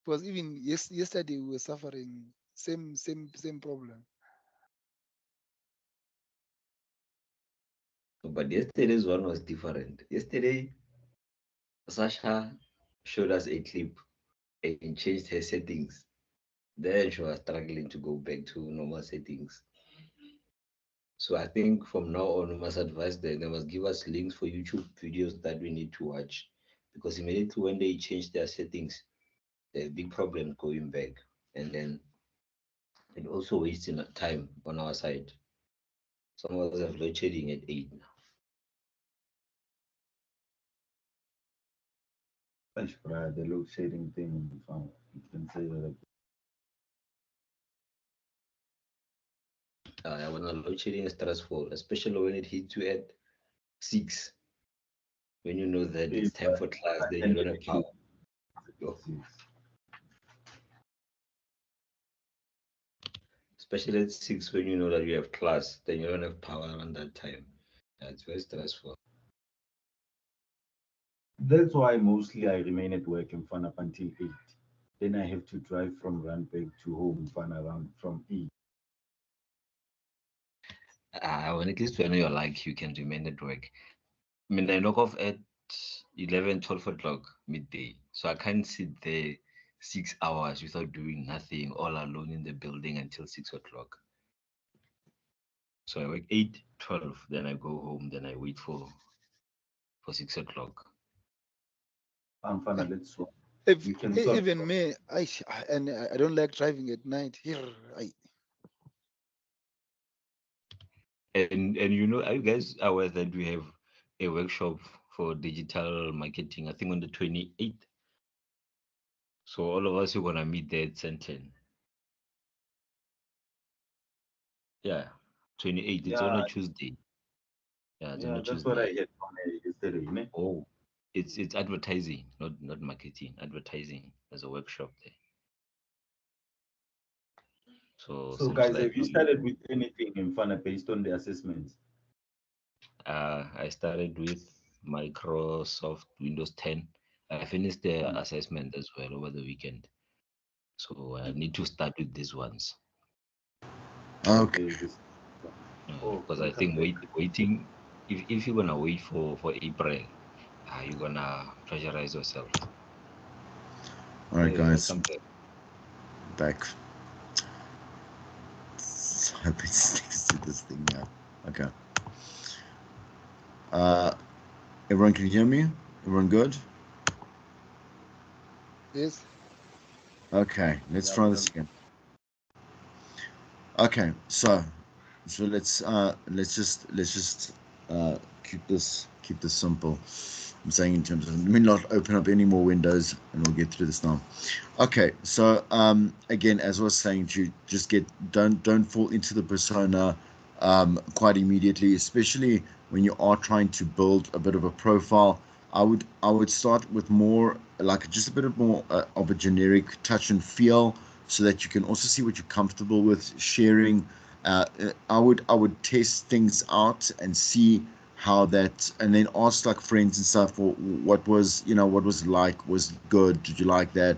Speaker 2: Because even yesterday we were suffering same problem.
Speaker 6: But yesterday's one was different. Yesterday, Sasha showed us a clip and changed her settings. Then she was struggling to go back to normal settings. So I think from now on, we must advise them. They must give us links for YouTube videos that we need to watch. Because immediately when they change their settings, there's a big problem going back. And then it also wasting time on our side. Some of us have load shedding at 8 now.
Speaker 7: That's right, the load shedding thing. You can say that.
Speaker 6: When a load shedding is stressful, especially when it hits you at 6, when you know that it's time for class, then you don't have power. Yo, especially at 6 when you know that you have class, then you don't have power around that time. It's very stressful.
Speaker 7: That's why mostly I remain at work in fun up until 8. Then I have to drive from Randburg to home fun around from 8.
Speaker 6: When at least when you're like, you can remain at work. I mean, I knock off at 11, 12 o'clock midday. So I can't sit there 6 hours without doing nothing, all alone in the building until 6 o'clock. So I work 8, 12, then I go home, then I wait for 6 o'clock.
Speaker 7: I'm fun, let's swap.
Speaker 2: If,
Speaker 7: We can swap.
Speaker 2: even me, I don't like driving at night. Here,
Speaker 6: And you know, are you guys aware that we have a workshop for digital marketing, I think on the 28th? So all of us are gonna meet there at Centen. Yeah, 28th. It's on
Speaker 7: Yeah,
Speaker 6: a Tuesday. Yeah, it's on
Speaker 7: yeah,
Speaker 6: a
Speaker 7: that's what I
Speaker 6: Tuesday.
Speaker 7: had from yesterday. Ne?
Speaker 6: Oh, it's advertising, not marketing. Advertising. There's a workshop there. So
Speaker 7: So,
Speaker 6: seems
Speaker 7: guys,
Speaker 6: like
Speaker 7: have you started with anything in fun based on the assessments?
Speaker 6: I started with Microsoft Windows 10. I finished the assessment as well over the weekend. So I need to start with these ones.
Speaker 1: Okay.
Speaker 7: This. Oh,
Speaker 6: Because I
Speaker 7: welcome
Speaker 6: think
Speaker 7: back.
Speaker 6: waiting, if you're gonna wait for April, you're gonna pressurize yourself.
Speaker 1: All right,
Speaker 6: Hey,
Speaker 1: guys.
Speaker 6: welcome back.
Speaker 1: Back. Hope it sticks to this thing now. Okay. Everyone can hear me? Everyone good?
Speaker 2: yes.
Speaker 1: Okay, let's
Speaker 7: Yeah,
Speaker 1: try this again. Okay, so let's just keep this simple. I'm saying in terms of let me not open up any more windows and we'll get through this now. Okay, so again, as I was saying to you, just don't fall into the persona quite immediately, especially when you are trying to build a bit of a profile. I would start with more like just a bit of more of a generic touch and feel, so that you can also see what you're comfortable with sharing. I would test things out and see how that, and then ask like friends and stuff, well, what was it like, was it good, did you like that,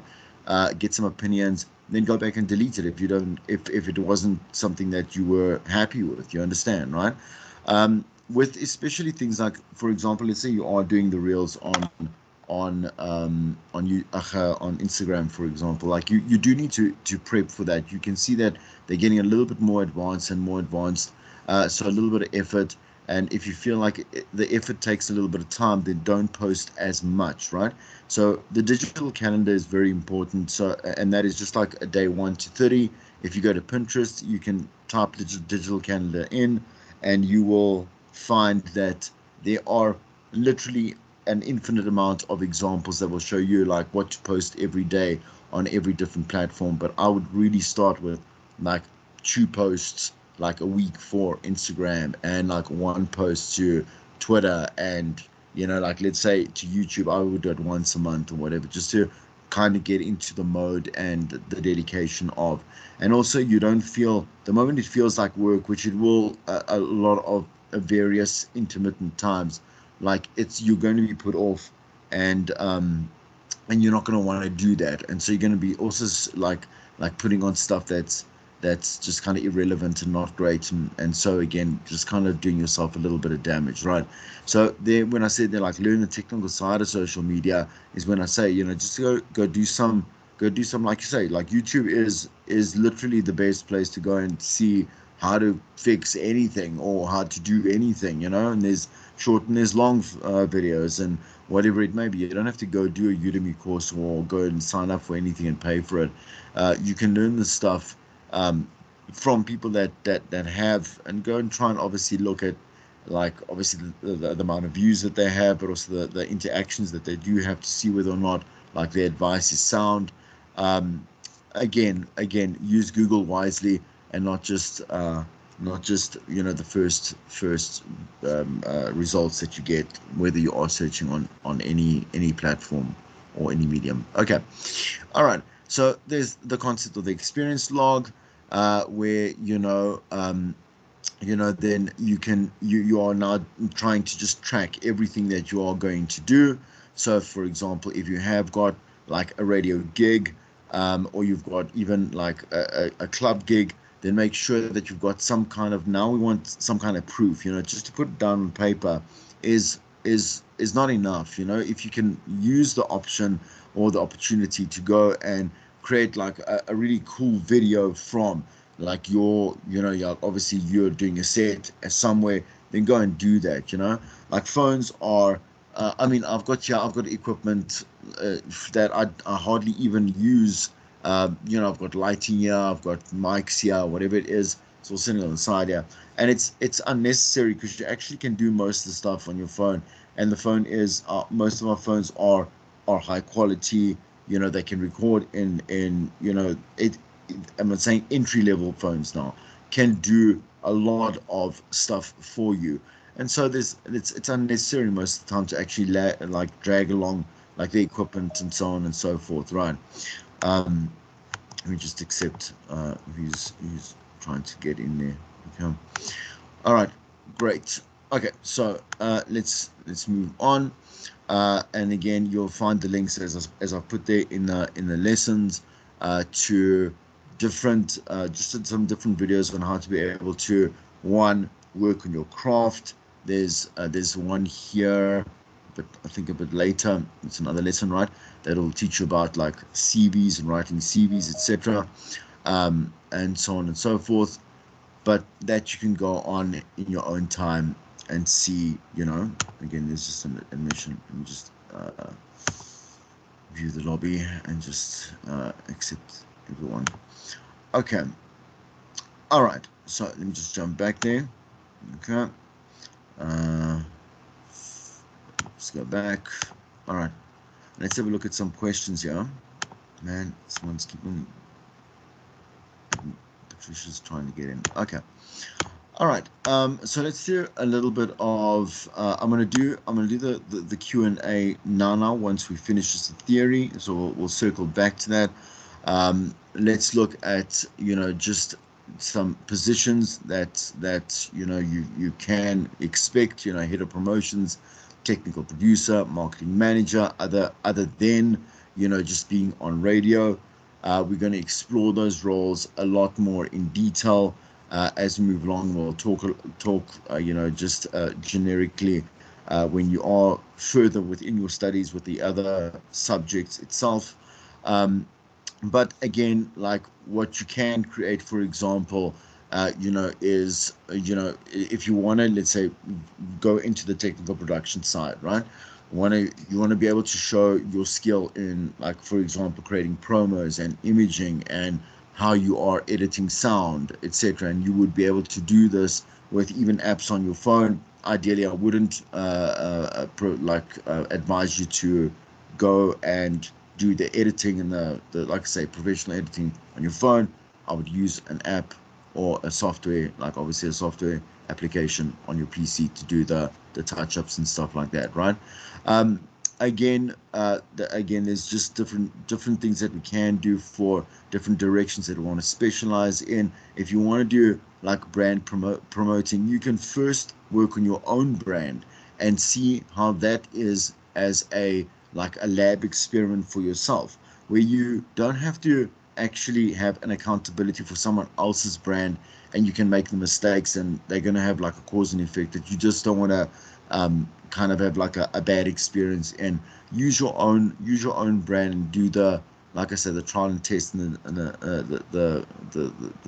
Speaker 1: get some opinions, then go back and delete it if it wasn't something that you were happy with, you understand, right? With especially things like, for example, let's say you are doing the reels on Instagram, for example. Like you do need to prep for that. You can see that they're getting a little bit more advanced and more advanced, so a little bit of effort. And if you feel like the effort takes a little bit of time, then don't post as much, right? So the digital calendar is very important. So, and that is just like a day 1 to 30. If you go to Pinterest, you can type digital calendar in, and you will find that there are literally an infinite amount of examples that will show you like what to post every day on every different platform. But I would really start with like 2 posts like a week for Instagram, and like 1 post to Twitter, and like let's say to YouTube, I would do it once a month or whatever, just to kind of get into the mode and the dedication of. And also, you don't feel, the moment it feels like work, which it will a lot of various intermittent times, like you're going to be put off, and you're not going to want to do that, and so you're going to be also like putting on stuff that's just kind of irrelevant and not great, and so again, just kind of doing yourself a little bit of damage, right? So there, when I said they're like learn the technical side of social media, is when I say, just go do some, like you say, like YouTube is literally the best place to go and see how to fix anything or how to do anything, and there's short and there's long videos and whatever it may be. You don't have to go do a Udemy course or go and sign up for anything and pay for it. You can learn this stuff from people that have, and go and try and obviously look like obviously the amount of views that they have, but also the interactions that they do have to see whether or not like their advice is sound. Again, use Google wisely and not just the first results that you get, whether you are searching on any platform or any medium. Okay, all right. So there's the concept of the experience log, where then you are now trying to just track everything that you are going to do. So for example, if you have got like a radio gig, or you've got even like a club gig, then make sure that you've got some kind of, now we want some kind of proof, just to put it down on paper is not enough. If you can use the option or the opportunity to go and create like a really cool video from like obviously you're doing a set somewhere, then go and do that. Like phones are, I've got equipment that I hardly even use. I've got lighting here, I've got mics here, whatever it is, it's all sitting on the side here, and it's unnecessary because you actually can do most of the stuff on your phone. And the phone is most of our phones are high quality. They can record in I'm not saying entry level phones now can do a lot of stuff for you. And so it's unnecessary most of the time to actually like drag along like the equipment and so on and so forth, right? Let me just accept who's trying to get in there. Okay. All right, great. Okay, so let's move on. And again, you'll find the links as I've put there in the lessons to different just some different videos on how to be able to work on your craft. There's one here, but I think a bit later. It's another lesson, right? That'll teach you about like CVs and writing CVs, etc., and so on and so forth. But that you can go on in your own time and see. Again, there's just an admission. Let me just view the lobby and just accept everyone. Okay. All right. So let me just jump back there. Okay. Let's go back. All right. Let's have a look at some questions here. Man, someone's keeping. Patricia's trying to get in. Okay. All right. So let's do a little bit of. I'm gonna do the Q&A now. Once we finish the theory, so we'll circle back to that. Let's look at just some positions that you can expect. Head of promotions, technical producer, marketing manager, other than just being on radio. We're going to explore those roles a lot more in detail as we move along. We'll talk just generically when you are further within your studies with the other subjects itself. But again, like what you can create, for example, is if you want to, let's say, go into the technical production side, right? You want to be able to show your skill in, like, for example, creating promos and imaging and how you are editing sound, etc. And you would be able to do this with even apps on your phone. Ideally, I wouldn't advise you to go and do the editing and the like I say, professional editing on your phone. I would use an app or a software, like obviously a software application on your PC to do the touch-ups and stuff like that, right? Again, there's just different things that we can do for different directions that we want to specialize in. If you want to do like brand promoting, you can first work on your own brand and see how that is as a lab experiment for yourself, where you don't have to actually have an accountability for someone else's brand, and you can make the mistakes and they're going to have like a cause and effect that you just don't want to kind of have like a bad experience. And use your own brand and do the, like I said, the trial and test and the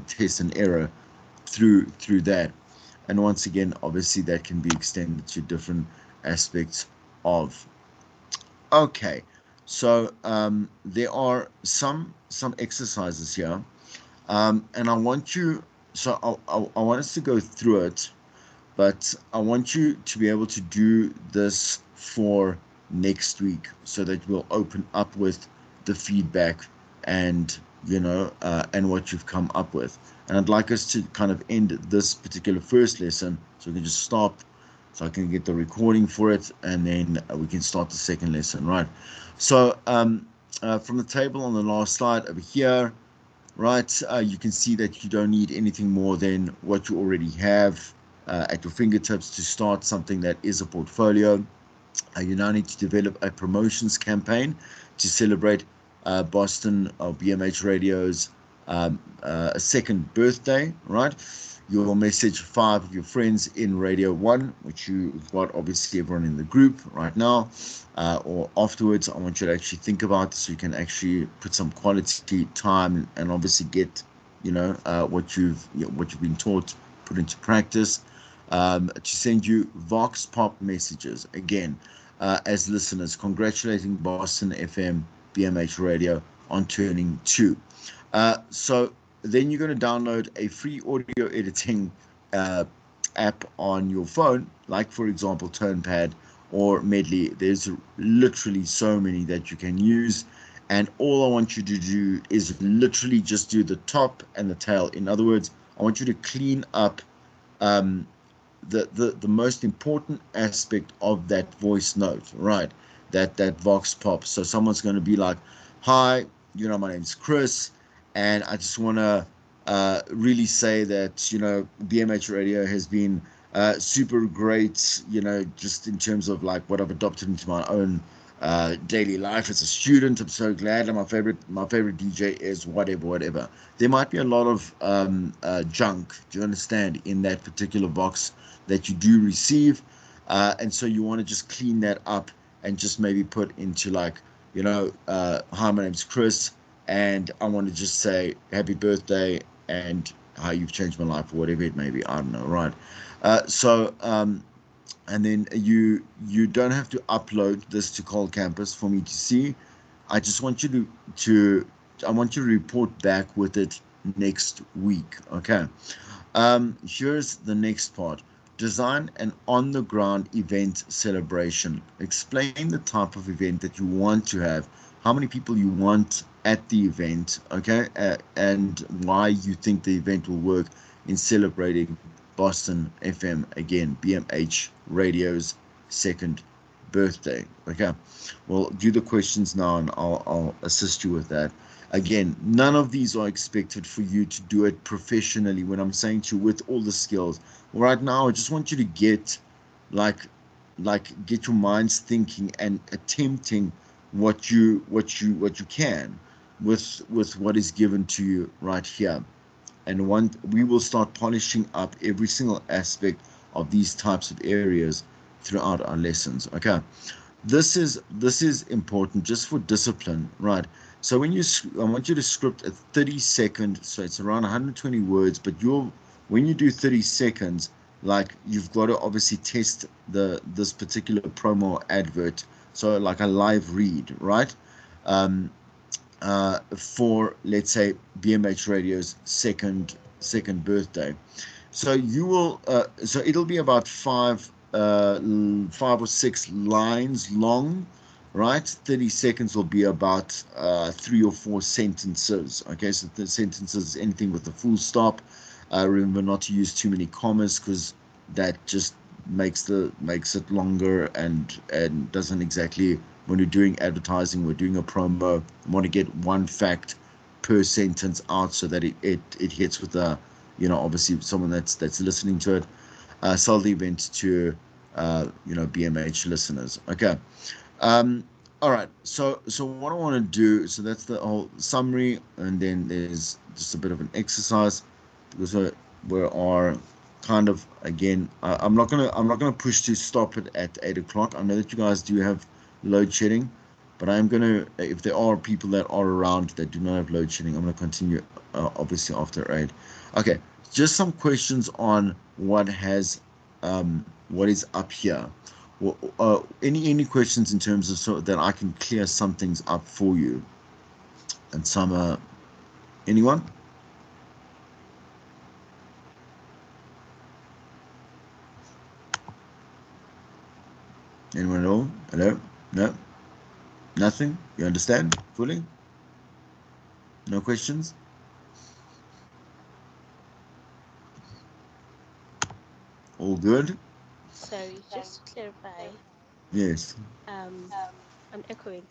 Speaker 1: test and error through that. And once again, obviously that can be extended to different aspects of. Okay, so there are some exercises here, and I want you. So I want us to go through it but I want you to be able to do this for next week so that we'll open up with the feedback and and what you've come up with. And I'd like us to kind of end this particular first lesson so we can just stop, so I can get the recording for it, and then we can start the second lesson, right? So from the table on the last slide over here, right, you can see that you don't need anything more than what you already have at your fingertips to start something that is a portfolio. You now need to develop a promotions campaign to celebrate Boston or BMH Radio's second birthday, right? You'll message 5 of your friends in Radio 1, which you've got obviously everyone in the group right now, or afterwards. I want you to actually think about this so you can actually put some quality time and obviously get, what you've been taught, put into practice, to send you Vox Pop messages again as listeners, congratulating Boston FM BMH Radio on turning 2. So then you're going to download a free audio editing app on your phone, like for example TonePad or Medley. There's literally so many that you can use, and all I want you to do is literally just do the top and the tail. In other words, I want you to clean up the most important aspect of that voice note, right? That vox pop. So someone's going to be like, hi, my name's Chris, and I just want to really say that BMH Radio has been super great, just in terms of like what I've adopted into my own daily life as a student. I'm so glad, and my favorite DJ is whatever. There might be a lot of junk, do you understand, in that particular box that you do receive, and so you want to just clean that up and just maybe put into like, hi, my name's Chris, and I want to just say happy birthday and how you've changed my life, or whatever it may be. I don't know, right? And then you don't have to upload this to Cold Campus for me to see. I just want you to report back with it next week. Okay. Here's the next part. Design an on-the-ground event celebration. Explain the type of event that you want to have, how many people you want at the event, okay, and why you think the event will work in celebrating Boston FM, again, BMH Radio's second birthday. Okay, well, do the questions now and I'll assist you with that. Again, none of these are expected for you to do it professionally. When I'm saying to you with all the skills, right now I just want you to get get your minds thinking and attempting what you can with what is given to you right here. And we will start polishing up every single aspect of these types of areas throughout our lessons. Okay, this is important just for discipline, right? So I want you to script a 30-second, so it's around 120 words, but when you do 30 seconds, like, you've got to obviously test this particular promo advert, so like a live read, right? For, let's say, BMH Radio's second birthday. So you will so it'll be about 5 or 6 lines long, right? 30 seconds will be about 3 or 4 sentences. Okay, so the sentences, anything with a full stop. Remember not to use too many commas, because that just makes it longer and doesn't exactly, when you're doing advertising, we're doing a promo, I want to get one fact per sentence out so that it hits with obviously someone that's listening to it. Sell the event to BMH listeners. Okay. All right, so what I want to do, so that's the whole summary, and then there's just a bit of an exercise, because we are kind of, again, I'm not gonna push to stop it at 8 o'clock. I know that you guys do have load shedding, but I'm gonna, if there are people that are around that do not have load shedding, I'm gonna continue obviously after 8. Okay, just some questions on what is up here. Well, any questions in terms of, so that I can clear some things up for you? And some, anyone? Anyone at all? Hello? No? Nothing? You understand fully? No questions? All good?
Speaker 5: Sorry, just to clarify,
Speaker 1: Yes.
Speaker 5: um, I'm echoing.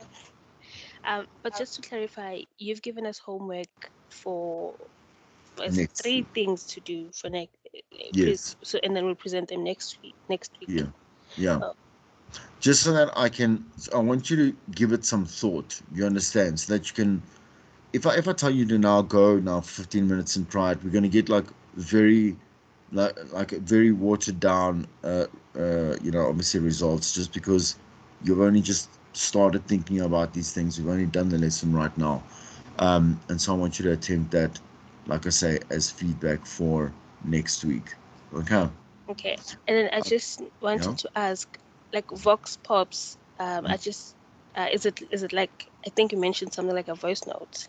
Speaker 5: But just to clarify, you've given us homework for, what is it,
Speaker 1: Next.
Speaker 5: 3 things to do for next,
Speaker 1: Yes.
Speaker 5: so, and then we'll present them next week.
Speaker 1: Yeah. Yeah.
Speaker 5: Oh,
Speaker 1: Just so that I want you to give it some thought. You understand? So that you can, if I tell you to now go now 15 minutes and try it, we're gonna get like very like a very watered down obviously results, just because you've only just started thinking about these things. You've only done the lesson right now. And so I want you to attempt that, like I say, as feedback for next week. Okay.
Speaker 5: okay. And then I just
Speaker 1: Yeah.
Speaker 5: wanted to ask, like Vox Pops, I just, is it like, I think you mentioned something like a voice note.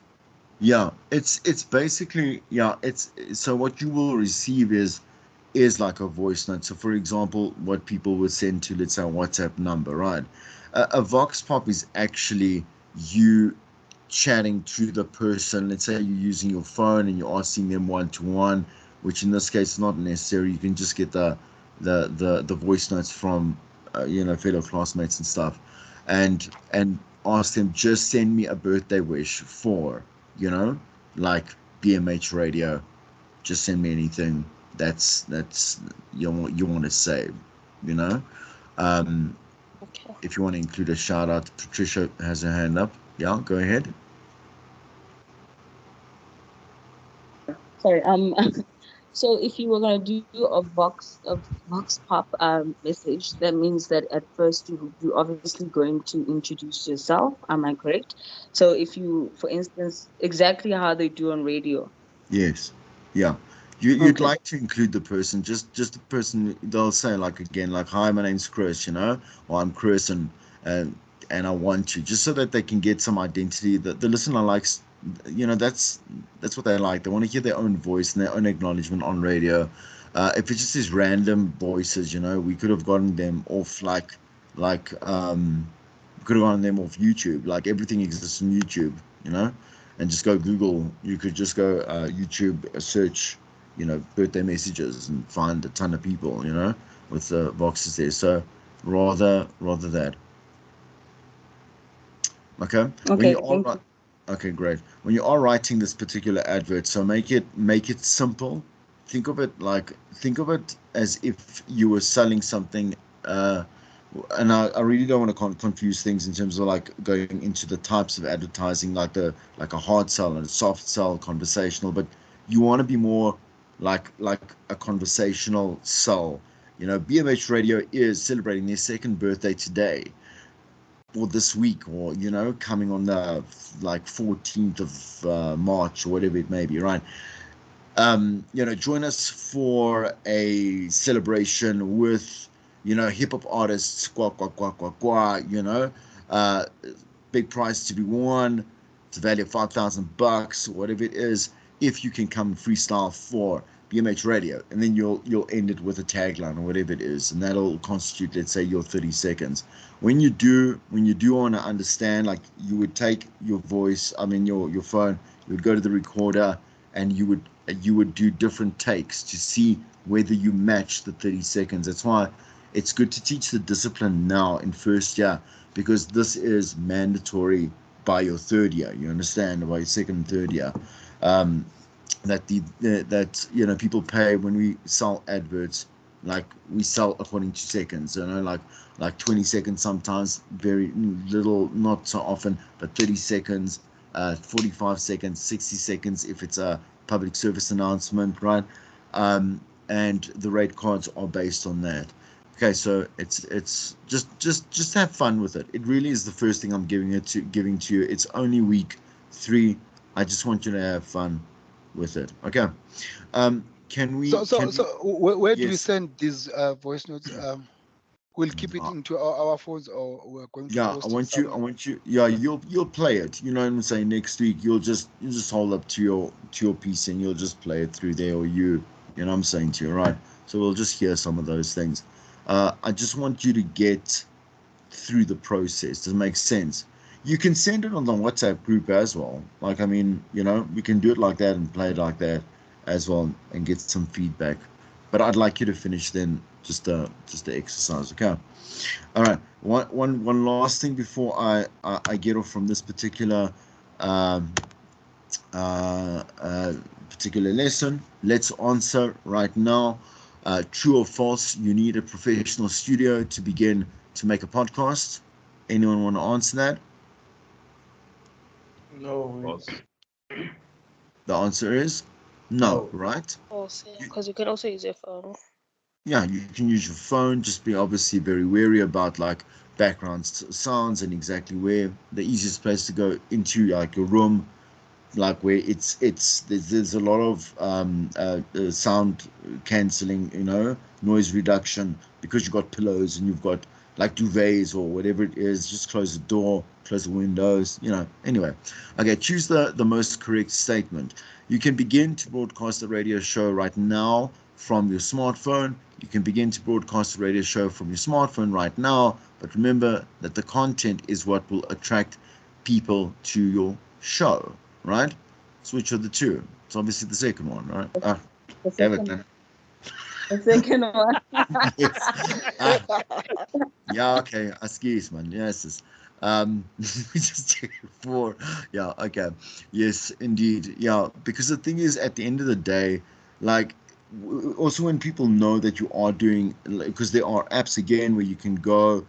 Speaker 1: Yeah, it's basically, yeah, it's so what you will receive is like a voice note. So for example, what people would send to, let's say, a WhatsApp number, right? A vox pop is actually you chatting to the person. Let's say you're using your phone and you're asking them one to one, which in this case is not necessary. You can just get the voice notes from fellow classmates and stuff, and ask them, just send me a birthday wish for, you know, like BMH radio. Just send me anything that's you want to say, you know. Um,
Speaker 5: Okay.
Speaker 1: if you want to include a shout out, Patricia has her hand up. Yeah, go ahead.
Speaker 4: Sorry. So if you were gonna do a vox pop message, that means that at first you're obviously going to introduce yourself. Am I correct? So if you, for instance, exactly how they do on radio.
Speaker 1: Yes. Yeah. You'd
Speaker 4: Okay.
Speaker 1: like to include the person, just the person. They'll say like, again, like, hi, my name's Chris, or I'm Chris, and and I want to, just so that they can get some identity. That the listener likes, that's what they like. They want to hear their own voice and their own acknowledgement on radio. If it's just these random voices, we could have gotten them off like could have gotten them off YouTube. Like, everything exists on YouTube, you know and just go Google. You could just go YouTube, search, birthday messages, and find a ton of people, with the boxes there. So rather that. Okay. When
Speaker 4: Okay.
Speaker 1: you are
Speaker 4: Thank
Speaker 1: ri-
Speaker 4: you.
Speaker 1: Okay, great. When you are writing this particular advert, so make it simple. Think of it as if you were selling something. Uh, and I really don't want to confuse things in terms of like going into the types of advertising, like a hard sell and a soft sell, conversational, but you want to be more like a conversational sell. BMH Radio is celebrating their second birthday today, or this week, or coming on the like 14th of March, or whatever it may be, right? Join us for a celebration with, hip hop artists, qua qua qua qua qua, uh, big prize to be won. It's a value of $5,000, whatever it is. If you can come freestyle for BMH Radio, and then you'll end it with a tagline or whatever it is, and that'll constitute, let's say, your 30 seconds. When you do want to understand, like, you would take your voice, I mean your phone, you would go to the recorder, and you would do different takes to see whether you match the 30 seconds. That's why it's good to teach the discipline now in first year, because this is mandatory by your third year. You understand? By your second and third year. Um, that people pay when we sell adverts, like, we sell according to seconds, like 20 seconds sometimes, very little, not so often, but 30 seconds, 45 seconds, 60 seconds if it's a public service announcement, right? And the rate cards are based on that. Okay, so it's just have fun with it. It really is the first thing I'm giving to you. It's only week 3. I just want you to have fun with it. Okay. Can we?
Speaker 2: So, where do we
Speaker 1: Yes.
Speaker 2: send these voice notes? We'll keep it
Speaker 1: Uh,
Speaker 2: into our phones, or we're going to
Speaker 1: yeah. I
Speaker 2: post it
Speaker 1: want you. I
Speaker 2: somewhere.
Speaker 1: want you. Yeah. You'll play it. You know what I'm saying? Next week, you'll just hold up to your PC, and you'll just play it through there, or you know what I'm saying to you, right? So we'll just hear some of those things. I just want you to get through the process. Does it make sense? You can send it on the WhatsApp group as well. Like, I mean, you know, we can do it like that and play it like that as well and get some feedback. But I'd like you to finish then just the exercise, okay? All right. One last thing before I get off from this particular um, particular lesson. Let's answer right now. True or false? You need a professional studio to begin to make a podcast. Anyone want to answer that?
Speaker 3: No.
Speaker 6: False.
Speaker 1: The answer is no, right?
Speaker 5: Also, because you can also use your phone.
Speaker 1: Yeah, you can use your phone. Just be obviously very wary about like background sounds and exactly where the easiest place to go into like your room, like where there's a lot of sound cancelling, you know, noise reduction, because you've got pillows and you've got like duvets or whatever it is. Just close the door, close the windows, you know. Anyway, okay, choose the most correct statement. You can begin to broadcast the radio show right now from your smartphone. You can begin to broadcast the radio show from your smartphone right now, but remember that the content is what will attract people to your show, right? Which of the two? It's obviously the second one, right?
Speaker 4: The
Speaker 1: Damn it,
Speaker 4: second,
Speaker 1: man.
Speaker 4: the second one.
Speaker 1: Yes. Yeah, okay. Excuse, man. Yes. We just check it for. Yeah, okay. Yes, indeed. Yeah, because the thing is, at the end of the day, like, also when people know that you are doing, because there are apps again where you can go,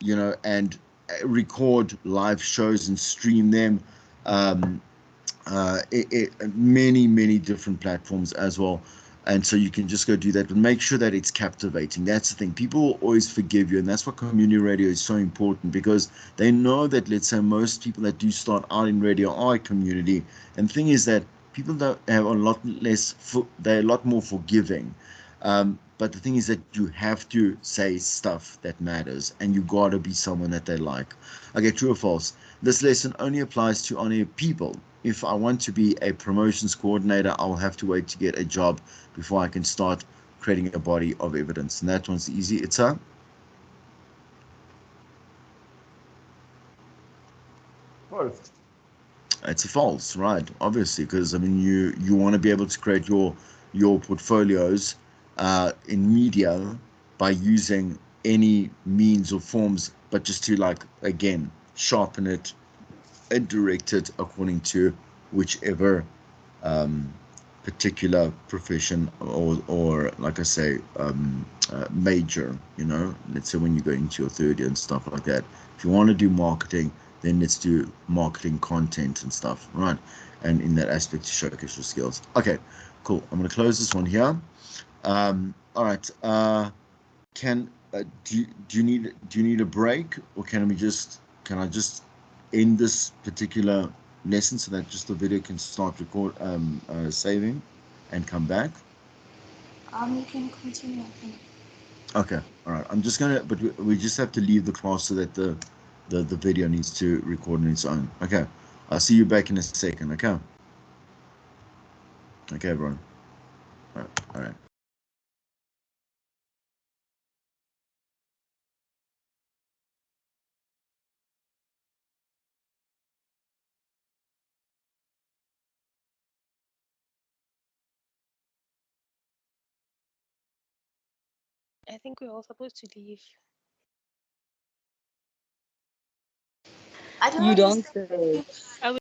Speaker 1: you know, and record live shows and stream them. Um, many different platforms as well, and so you can just go do that, but make sure that it's captivating. That's the thing. People will always forgive you, and that's what community radio is so important, because they know that, let's say, most people that do start out in radio are a community, and the thing is that people don't have a lot less they're a lot more forgiving, but the thing is that you have to say stuff that matters, and you gotta be someone that they like. Okay, true or false? This lesson only applies to on-air people. If I want to be a promotions coordinator, I'll have to wait to get a job before I can start creating a body of evidence. And that one's easy. It's a
Speaker 3: False.
Speaker 1: it's a false, right? Obviously, because I mean, you want to be able to create your portfolios in media by using any means or forms, but just to, like, again, sharpen it and direct it according to whichever particular profession or like I say, major, you know. Let's say when you go into your third year and stuff like that, if you want to do marketing, then let's do marketing content and stuff, right? And in that aspect to showcase your skills. Okay, cool. I'm going to close this one here. All right. Can do you need a break, or can I just end this particular lesson so that just the video can start saving and come back?
Speaker 8: You can continue, I think.
Speaker 1: Okay, all right. I'm just gonna, but we just have to leave the class so that the video needs to record on its own. Okay, I'll see you back in a second. Okay. Okay, everyone. All right. All right.
Speaker 5: I think we're all supposed to leave.
Speaker 8: I don't
Speaker 4: You don't
Speaker 8: understand.
Speaker 4: say.
Speaker 5: Are we